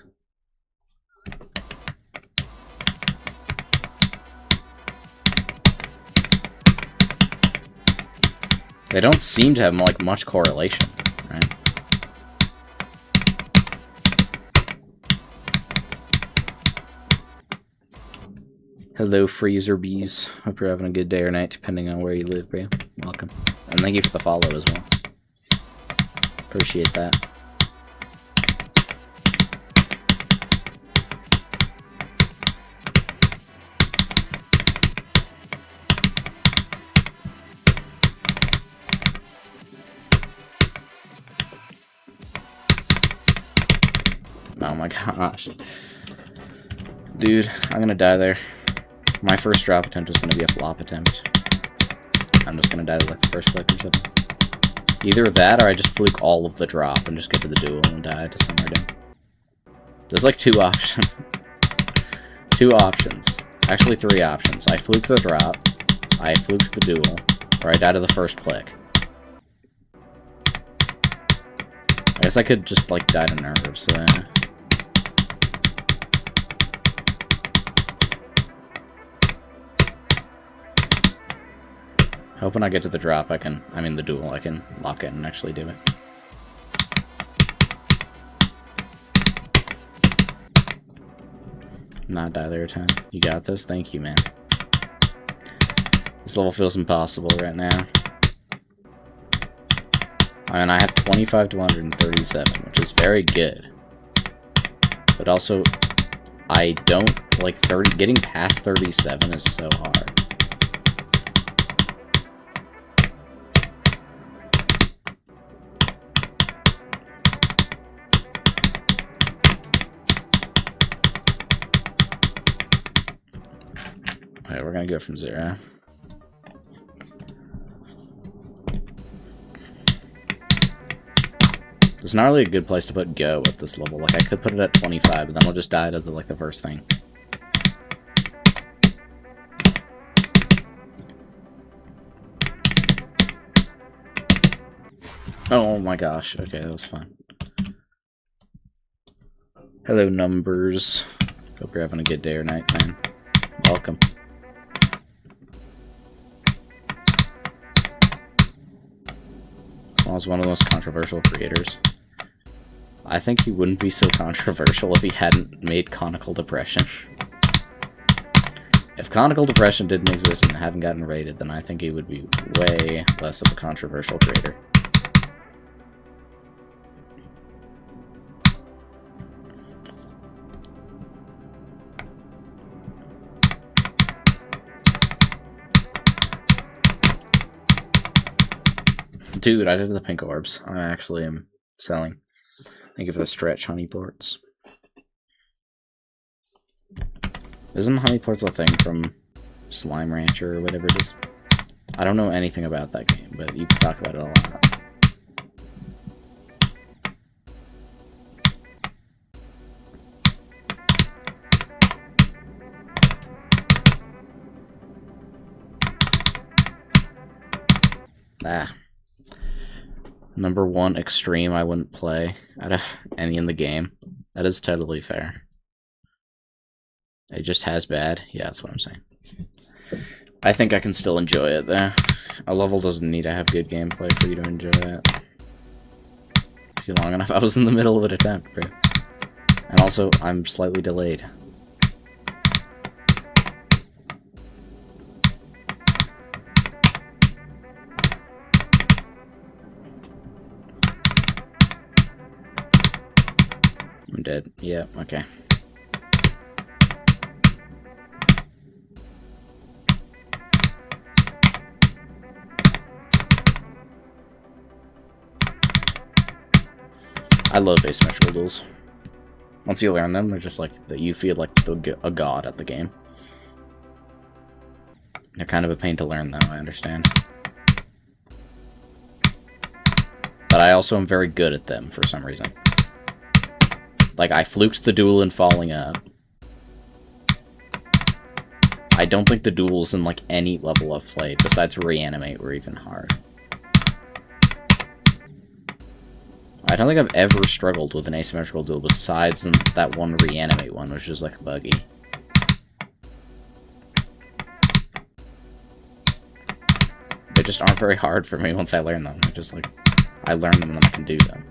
They don't seem to have like much correlation, right? Hello, Freezer Bees. Hope you're having a good day or night, depending on where you live, bro. Welcome. And thank you for the follow as well. Appreciate that. Oh my gosh. Dude, I'm gonna die there. My first drop attempt is gonna be a flop attempt. I'm just gonna die to like the first click or something. Either that or I just fluke all of the drop and just get to the duel and die to somewhere down. There's like 2 options. 2 options. Actually 3 options. I fluke the drop, I fluked the duel. Or I died of the first click. I guess I could just, like, die to nerves, so... Hope when I get to the drop, the duel, I can lock it and actually do it. Not die there, 10. You got this? Thank you, man. This level feels impossible right now. I mean, I have 25 to 137, which is very good. But also, I don't, like, getting past 37 is so hard. Alright, we're gonna go from 0. It's not really a good place to put go at this level. Like, I could put it at 25, but then I'll just die to the first thing. Oh my gosh. Okay, that was fun. Hello, numbers. Hope you're having a good day or night, man. Welcome. I was one of the most controversial creators. I think he wouldn't be so controversial if he hadn't made Conical Depression. If Conical Depression didn't exist and hadn't gotten raided, then I think he would be way less of a controversial creator. Dude, I did the pink orbs. I actually am selling. Thank you for the stretch, honeyports. Isn't honeyports a thing from Slime Rancher or whatever it is? I don't know anything about that game, but you can talk about it a lot. Ah. Number 1 extreme I wouldn't play out of any in the game. That is totally fair. It just has bad. Yeah, that's what I'm saying. I think I can still enjoy it, though. A level doesn't need to have good gameplay for you to enjoy it. Took you long enough. I was in the middle of an attempt, bro. And also, I'm slightly delayed. I'm dead. Yeah, okay. I love asymmetrical duels. Once you learn them, they're just like that. You feel like a god at the game. They're kind of a pain to learn, though. I understand, but I also am very good at them for some reason. Like, I fluked the duel in Falling Up. I don't think the duels in, like, any level I've played, besides Reanimate, were even hard. I don't think I've ever struggled with an asymmetrical duel besides that one Reanimate one, which is, like, buggy. They just aren't very hard for me once I learn them. They're just, like, I learn them and then I can do them.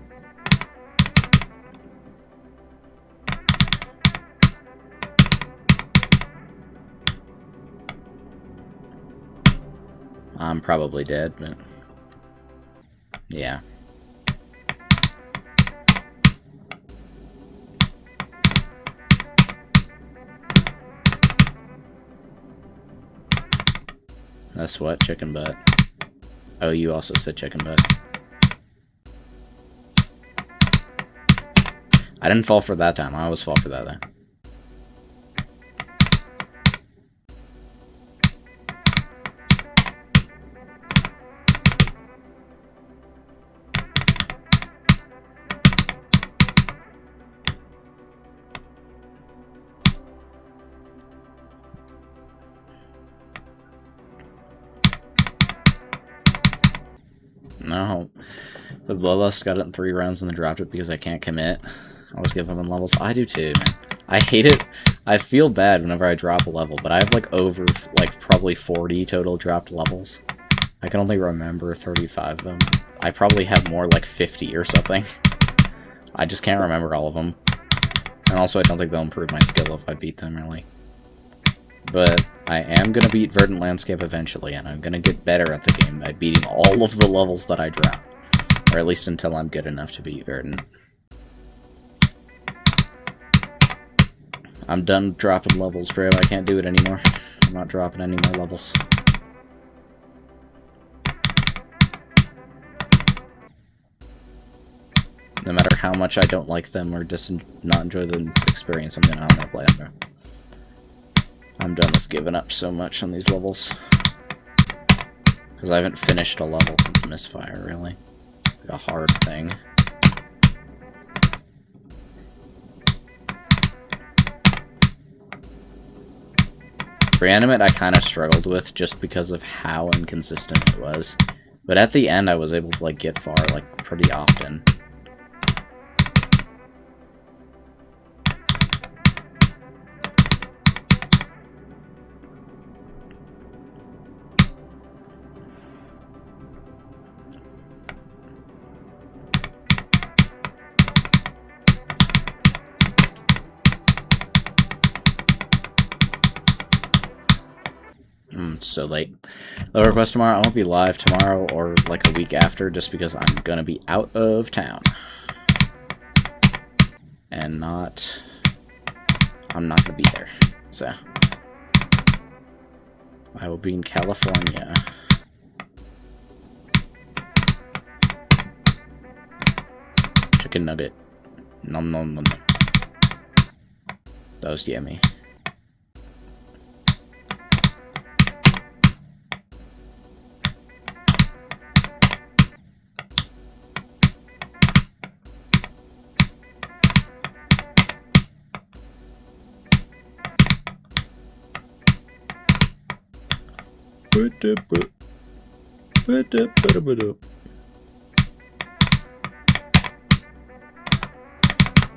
I'm probably dead, but yeah. That's what? Chicken butt. Oh, you also said chicken butt. I didn't fall for that time. I always fall for that though. No. The Bloodlust got it in 3 rounds and then dropped it because I can't commit. I always give up on levels. I do too, man. I hate it. I feel bad whenever I drop a level, but I have like over, like probably 40 total dropped levels. I can only remember 35 of them. I probably have more, like 50 or something. I just can't remember all of them. And also I don't think they'll improve my skill if I beat them, really. But I am going to beat Verdant Landscape eventually, and I'm going to get better at the game by beating all of the levels that I drop. Or at least until I'm good enough to beat Verdant. I'm done dropping levels, bro. I can't do it anymore. I'm not dropping any more levels. No matter how much I don't like them or just not enjoy the experience, I'm gonna play them, bro. I'm done with giving up so much on these levels. Because I haven't finished a level since Misfire, really. Like a hard thing. Reanimate I kind of struggled with just because of how inconsistent it was. But at the end I was able to like get far like pretty often. So late. The request tomorrow, I won't be live tomorrow or like a week after just because I'm gonna be out of town. And I'm not gonna be there. So I will be in California. Chicken nugget. Nom nom nom. That was yummy.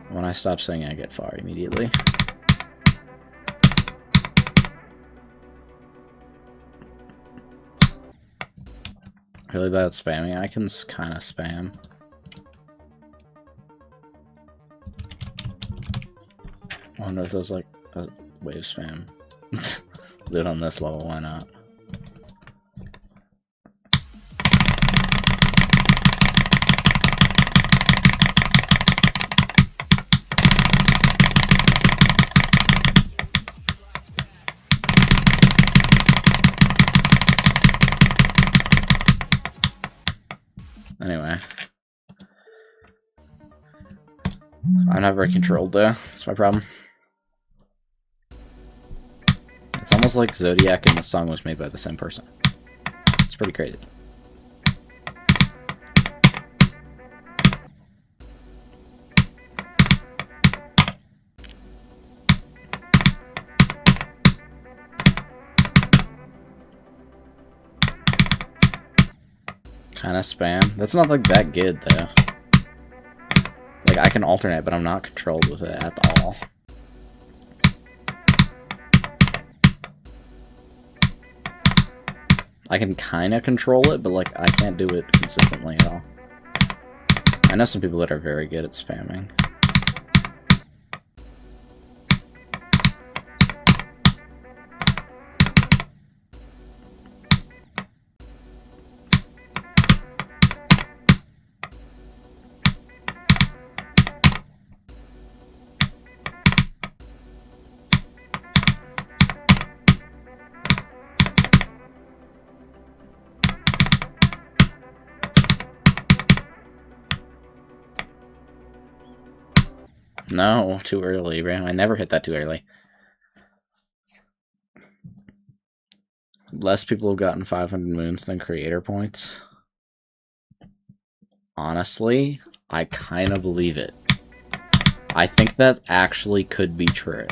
When I stop singing, I get far immediately. Really bad at spamming? I can kind of spam. I wonder if there's like a wave spam. Do it on this level, why not? Anyway. I'm not very controlled though, that's my problem. It's almost like Zodiac and the song was made by the same person. It's pretty crazy. Kind of spam. That's not like that good though. Like I can alternate, but I'm not controlled with it at all. I can kind of control it, but like I can't do it consistently at all. I know some people that are very good at spamming. No, too early, bro. I never hit that too early. Less people have gotten 500 moons than creator points. Honestly, I kind of believe it. I think that actually could be true.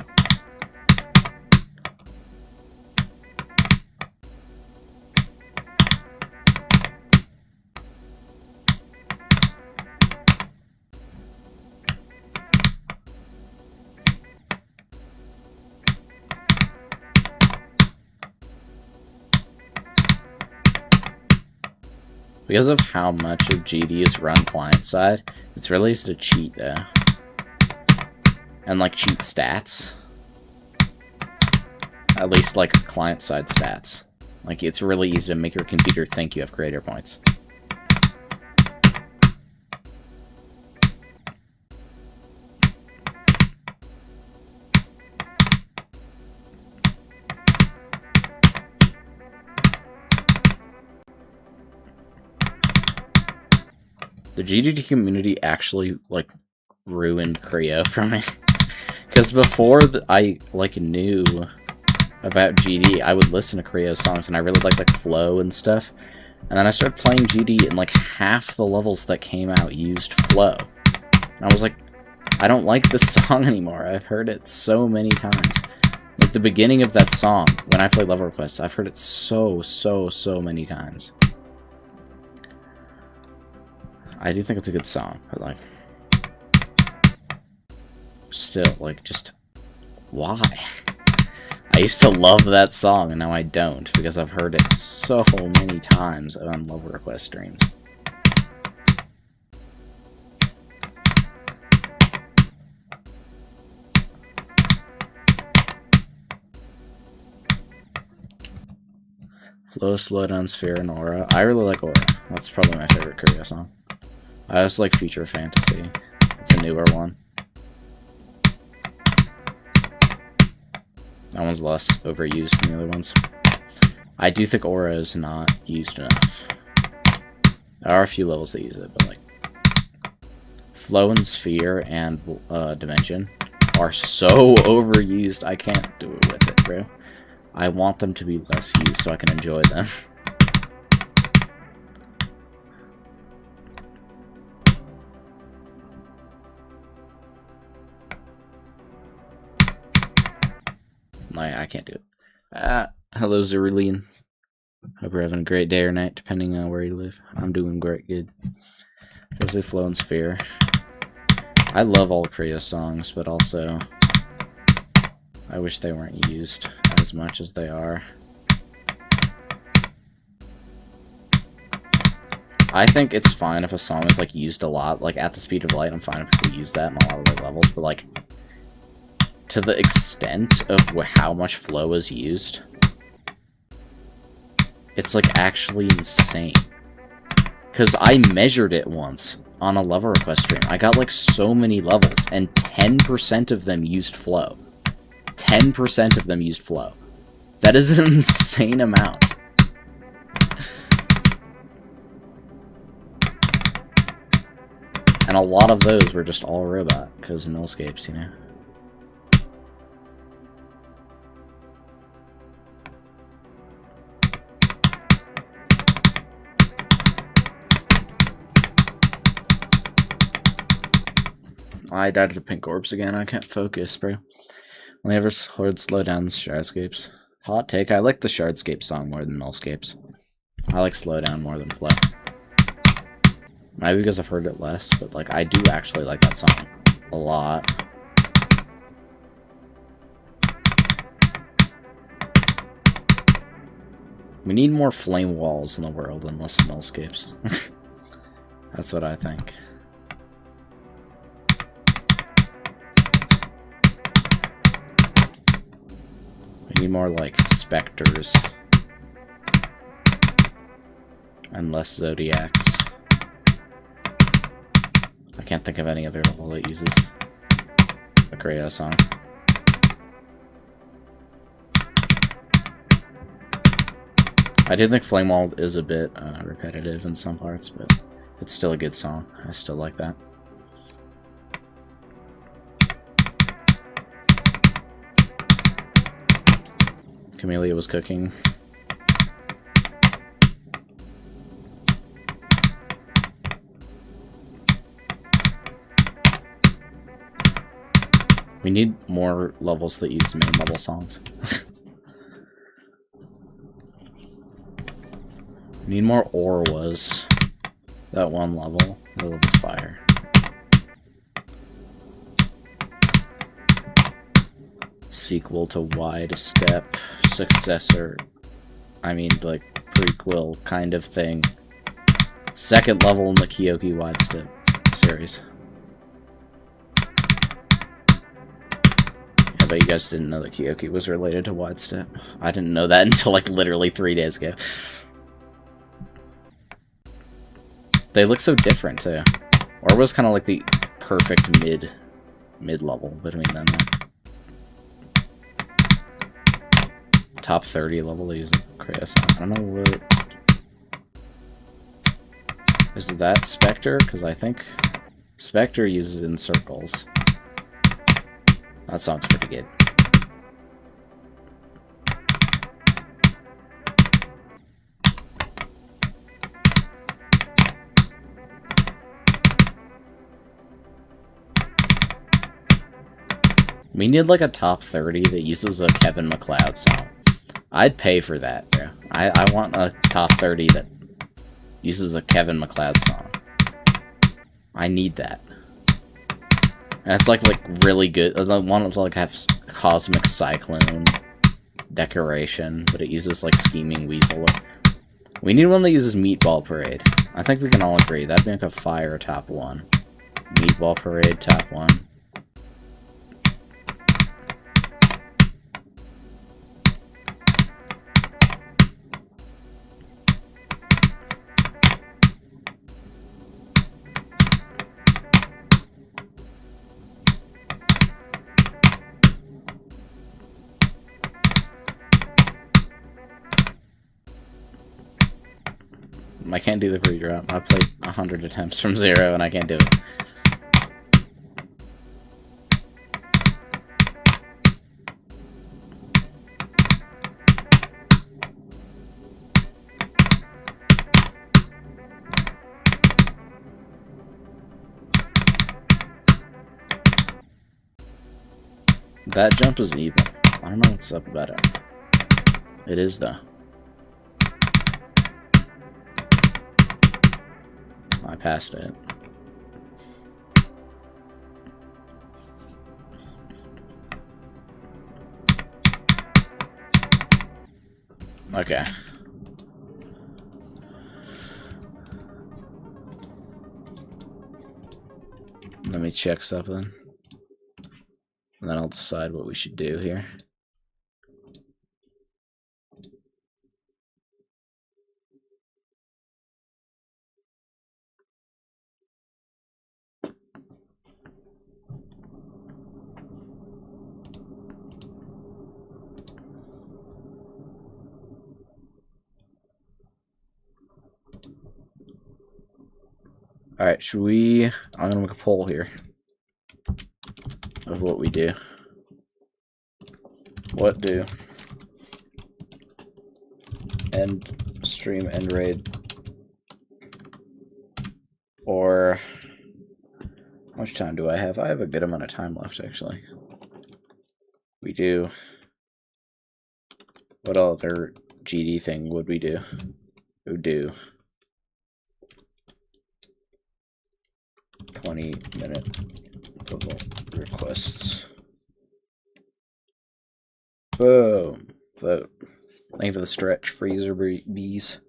Because of how much of GD is run client-side, it's really easy to cheat, though. And, like, cheat stats. At least, like, client-side stats. Like, it's really easy to make your computer think you have creator points. The GD community actually, like, ruined Creo for me. Because before I, like, knew about GD, I would listen to Creo songs, and I really liked, like, flow and stuff. And then I started playing GD, and, like, half the levels that came out used flow. And I was like, I don't like this song anymore. I've heard it so many times. Like, the beginning of that song, when I play Level Request, I've heard it so many times. I do think it's a good song, but, like, still, like, just, why? I used to love that song, and now I don't, because I've heard it so many times on Level Request streams. Flow, Slowdown, Sphere, and Aura. I really like Aura. That's probably my favorite Creo song. I also like Future Fantasy. It's a newer one. That one's less overused than the other ones. I do think Aura is not used enough. There are a few levels that use it, but, like, Flow and Sphere and Dimension are so overused, I can't do it with it, bro. I want them to be less used so I can enjoy them. I can't do it. Hello, Zerulean. Hope you're having a great day or night, depending on where you live. I'm doing great, good. Especially Flow and Sphere. I love all Creo songs, but also I wish they weren't used as much as they are. I think it's fine if a song is, like, used a lot. Like, At the Speed of Light, I'm fine if people use that in a lot of their levels, but, like, to the extent of how much flow is used, it's, like, actually insane. Because I measured it once on a Level Request stream. I got, like, so many levels, and 10% of them used flow. 10% of them used flow. That is an insane amount. And a lot of those were just all robot, because nullscapes, you know? I died to the pink orbs again. I can't focus, bro. Only ever heard Slowdown Shardscapes. Hot take, I like the Shardscape song more than Nullscapes. I like Slowdown more than Flow. Maybe because I've heard it less, but, like, I do actually like that song a lot. We need more flame walls in the world and less nullscapes. That's what I think. We need more, like, specters. And less zodiacs. I can't think of any other level that uses a Creo song. I do think Flame Wall is a bit repetitive in some parts, but it's still a good song. I still like that. Camellia was cooking. We need more levels that use main level songs. We need more Orwas. That one level. That level's fire. Sequel to Wide Step. Successor. I mean, like, prequel kind of thing. Second level in the Kyoki Wide Step series. I bet you guys didn't know that Kyoki was related to Wide Step. I didn't know that until like literally 3 days ago. They look so different too. Orbo's kind of like the perfect mid-level between them. Top 30 level, they use Chris. I don't know where... Is that Spectre? Because I think Spectre uses in circles. That song's pretty good. We need like a top 30 that uses a Kevin MacLeod song. I'd pay for that, bro. I want a top 30 that uses a Kevin MacLeod song. I need that. And it's like really good. I want to like have Cosmic Cyclone decoration, but it uses like Scheming Weasel. We need one that uses Meatball Parade. I think we can all agree that'd make a fire top 1. Meatball Parade top 1. I can't do the pre-drop. I played 100 attempts from 0 and I can't do it. That jump is evil. I don't know what's up about it. It is though. I passed it. Okay. Let me check something. And then I'll decide what we should do here. Alright, should we... I'm gonna make a poll here of what we do. What do end stream, end raid, or how much time do I have? I have a good amount of time left, actually. We do... What other GD thing would we do? We would do 20-minute total requests. Boom. Vote. Thank you for the stretch, Freezer Bees.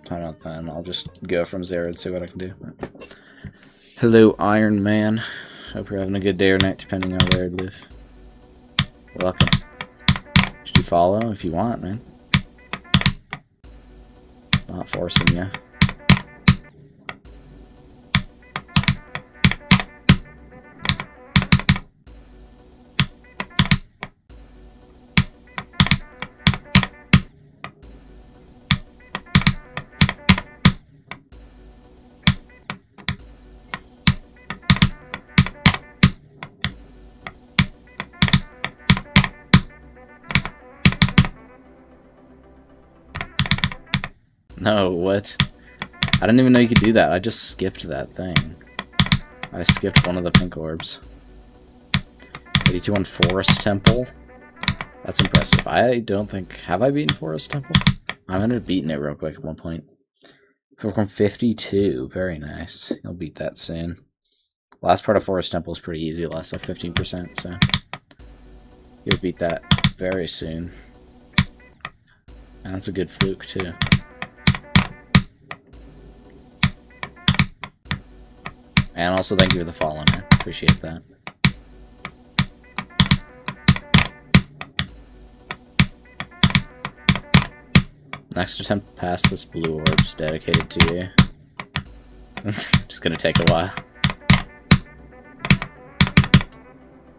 Time out then. I'll just go from 0 and see what I can do. Hello, Iron Man. Hope you're having a good day or night, depending on where you live. Welcome. Should you follow if you want, man? Not forcing you. No, what? I didn't even know you could do that. I just skipped that thing. I skipped one of the pink orbs. 82 on Forest Temple. That's impressive. I don't think... Have I beaten Forest Temple? I might have beaten it real quick at one point. From 52. Very nice. You'll beat that soon. Last part of Forest Temple is pretty easy. Last like 15%, so... You'll beat that very soon. And that's a good fluke, too. And also thank you for the follow, man. Appreciate that. Next attempt to pass this blue orb is dedicated to you. Just gonna take a while.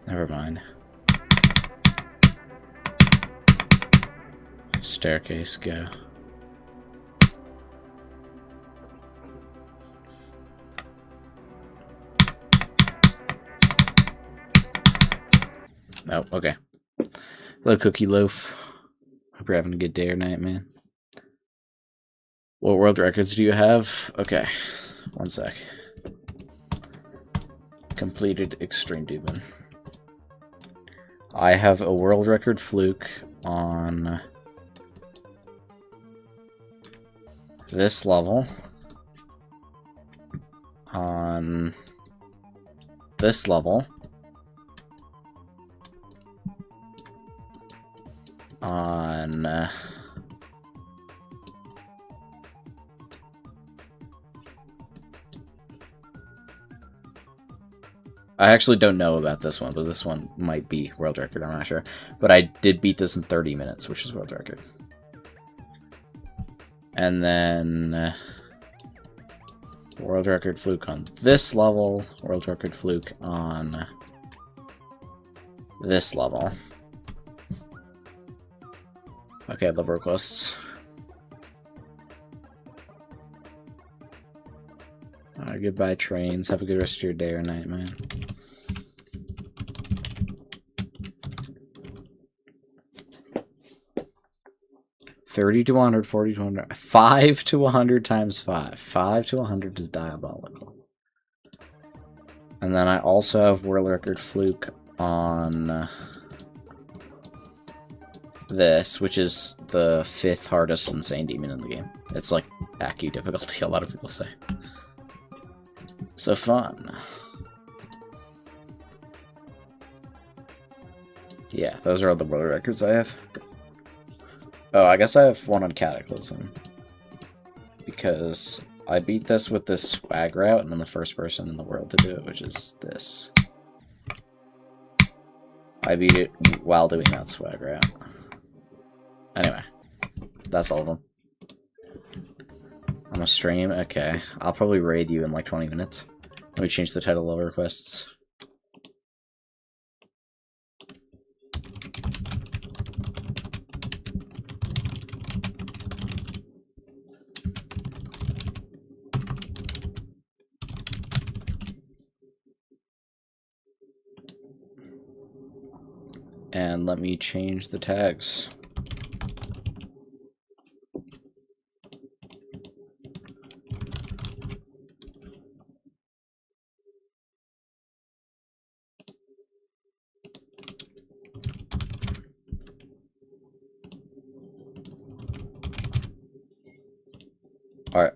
Never mind. Staircase, go. Oh, okay. Hello, Cookie Loaf. Hope you're having a good day or night, man. What world records do you have? Okay, one sec. Completed Extreme Dubin. I have a world record fluke on this level, on this level, on I actually don't know about this one, but this one might be world record, I'm not sure. But I did beat this in 30 minutes, which is world record. And then world record fluke on this level, world record fluke on this level. Okay, I love requests. Alright, goodbye trains. Have a good rest of your day or night, man. $30 to 100, $40 to 100, 5 to 100 times 5. 5 to 100 is diabolical. And then I also have world record fluke on this, which is the 5th hardest insane demon in the game. It's like ACU difficulty, a lot of people say. So fun. Yeah, those are all the world records I have. Oh, I guess I have one on Cataclysm. Because I beat this with this swag route, and I'm the first person in the world to do it, which is this. I beat it while doing that swag route. Anyway, that's all of them. I'm a stream? Okay. I'll probably raid you in like 20 minutes. Let me change the title of requests. And let me change the tags. Alright.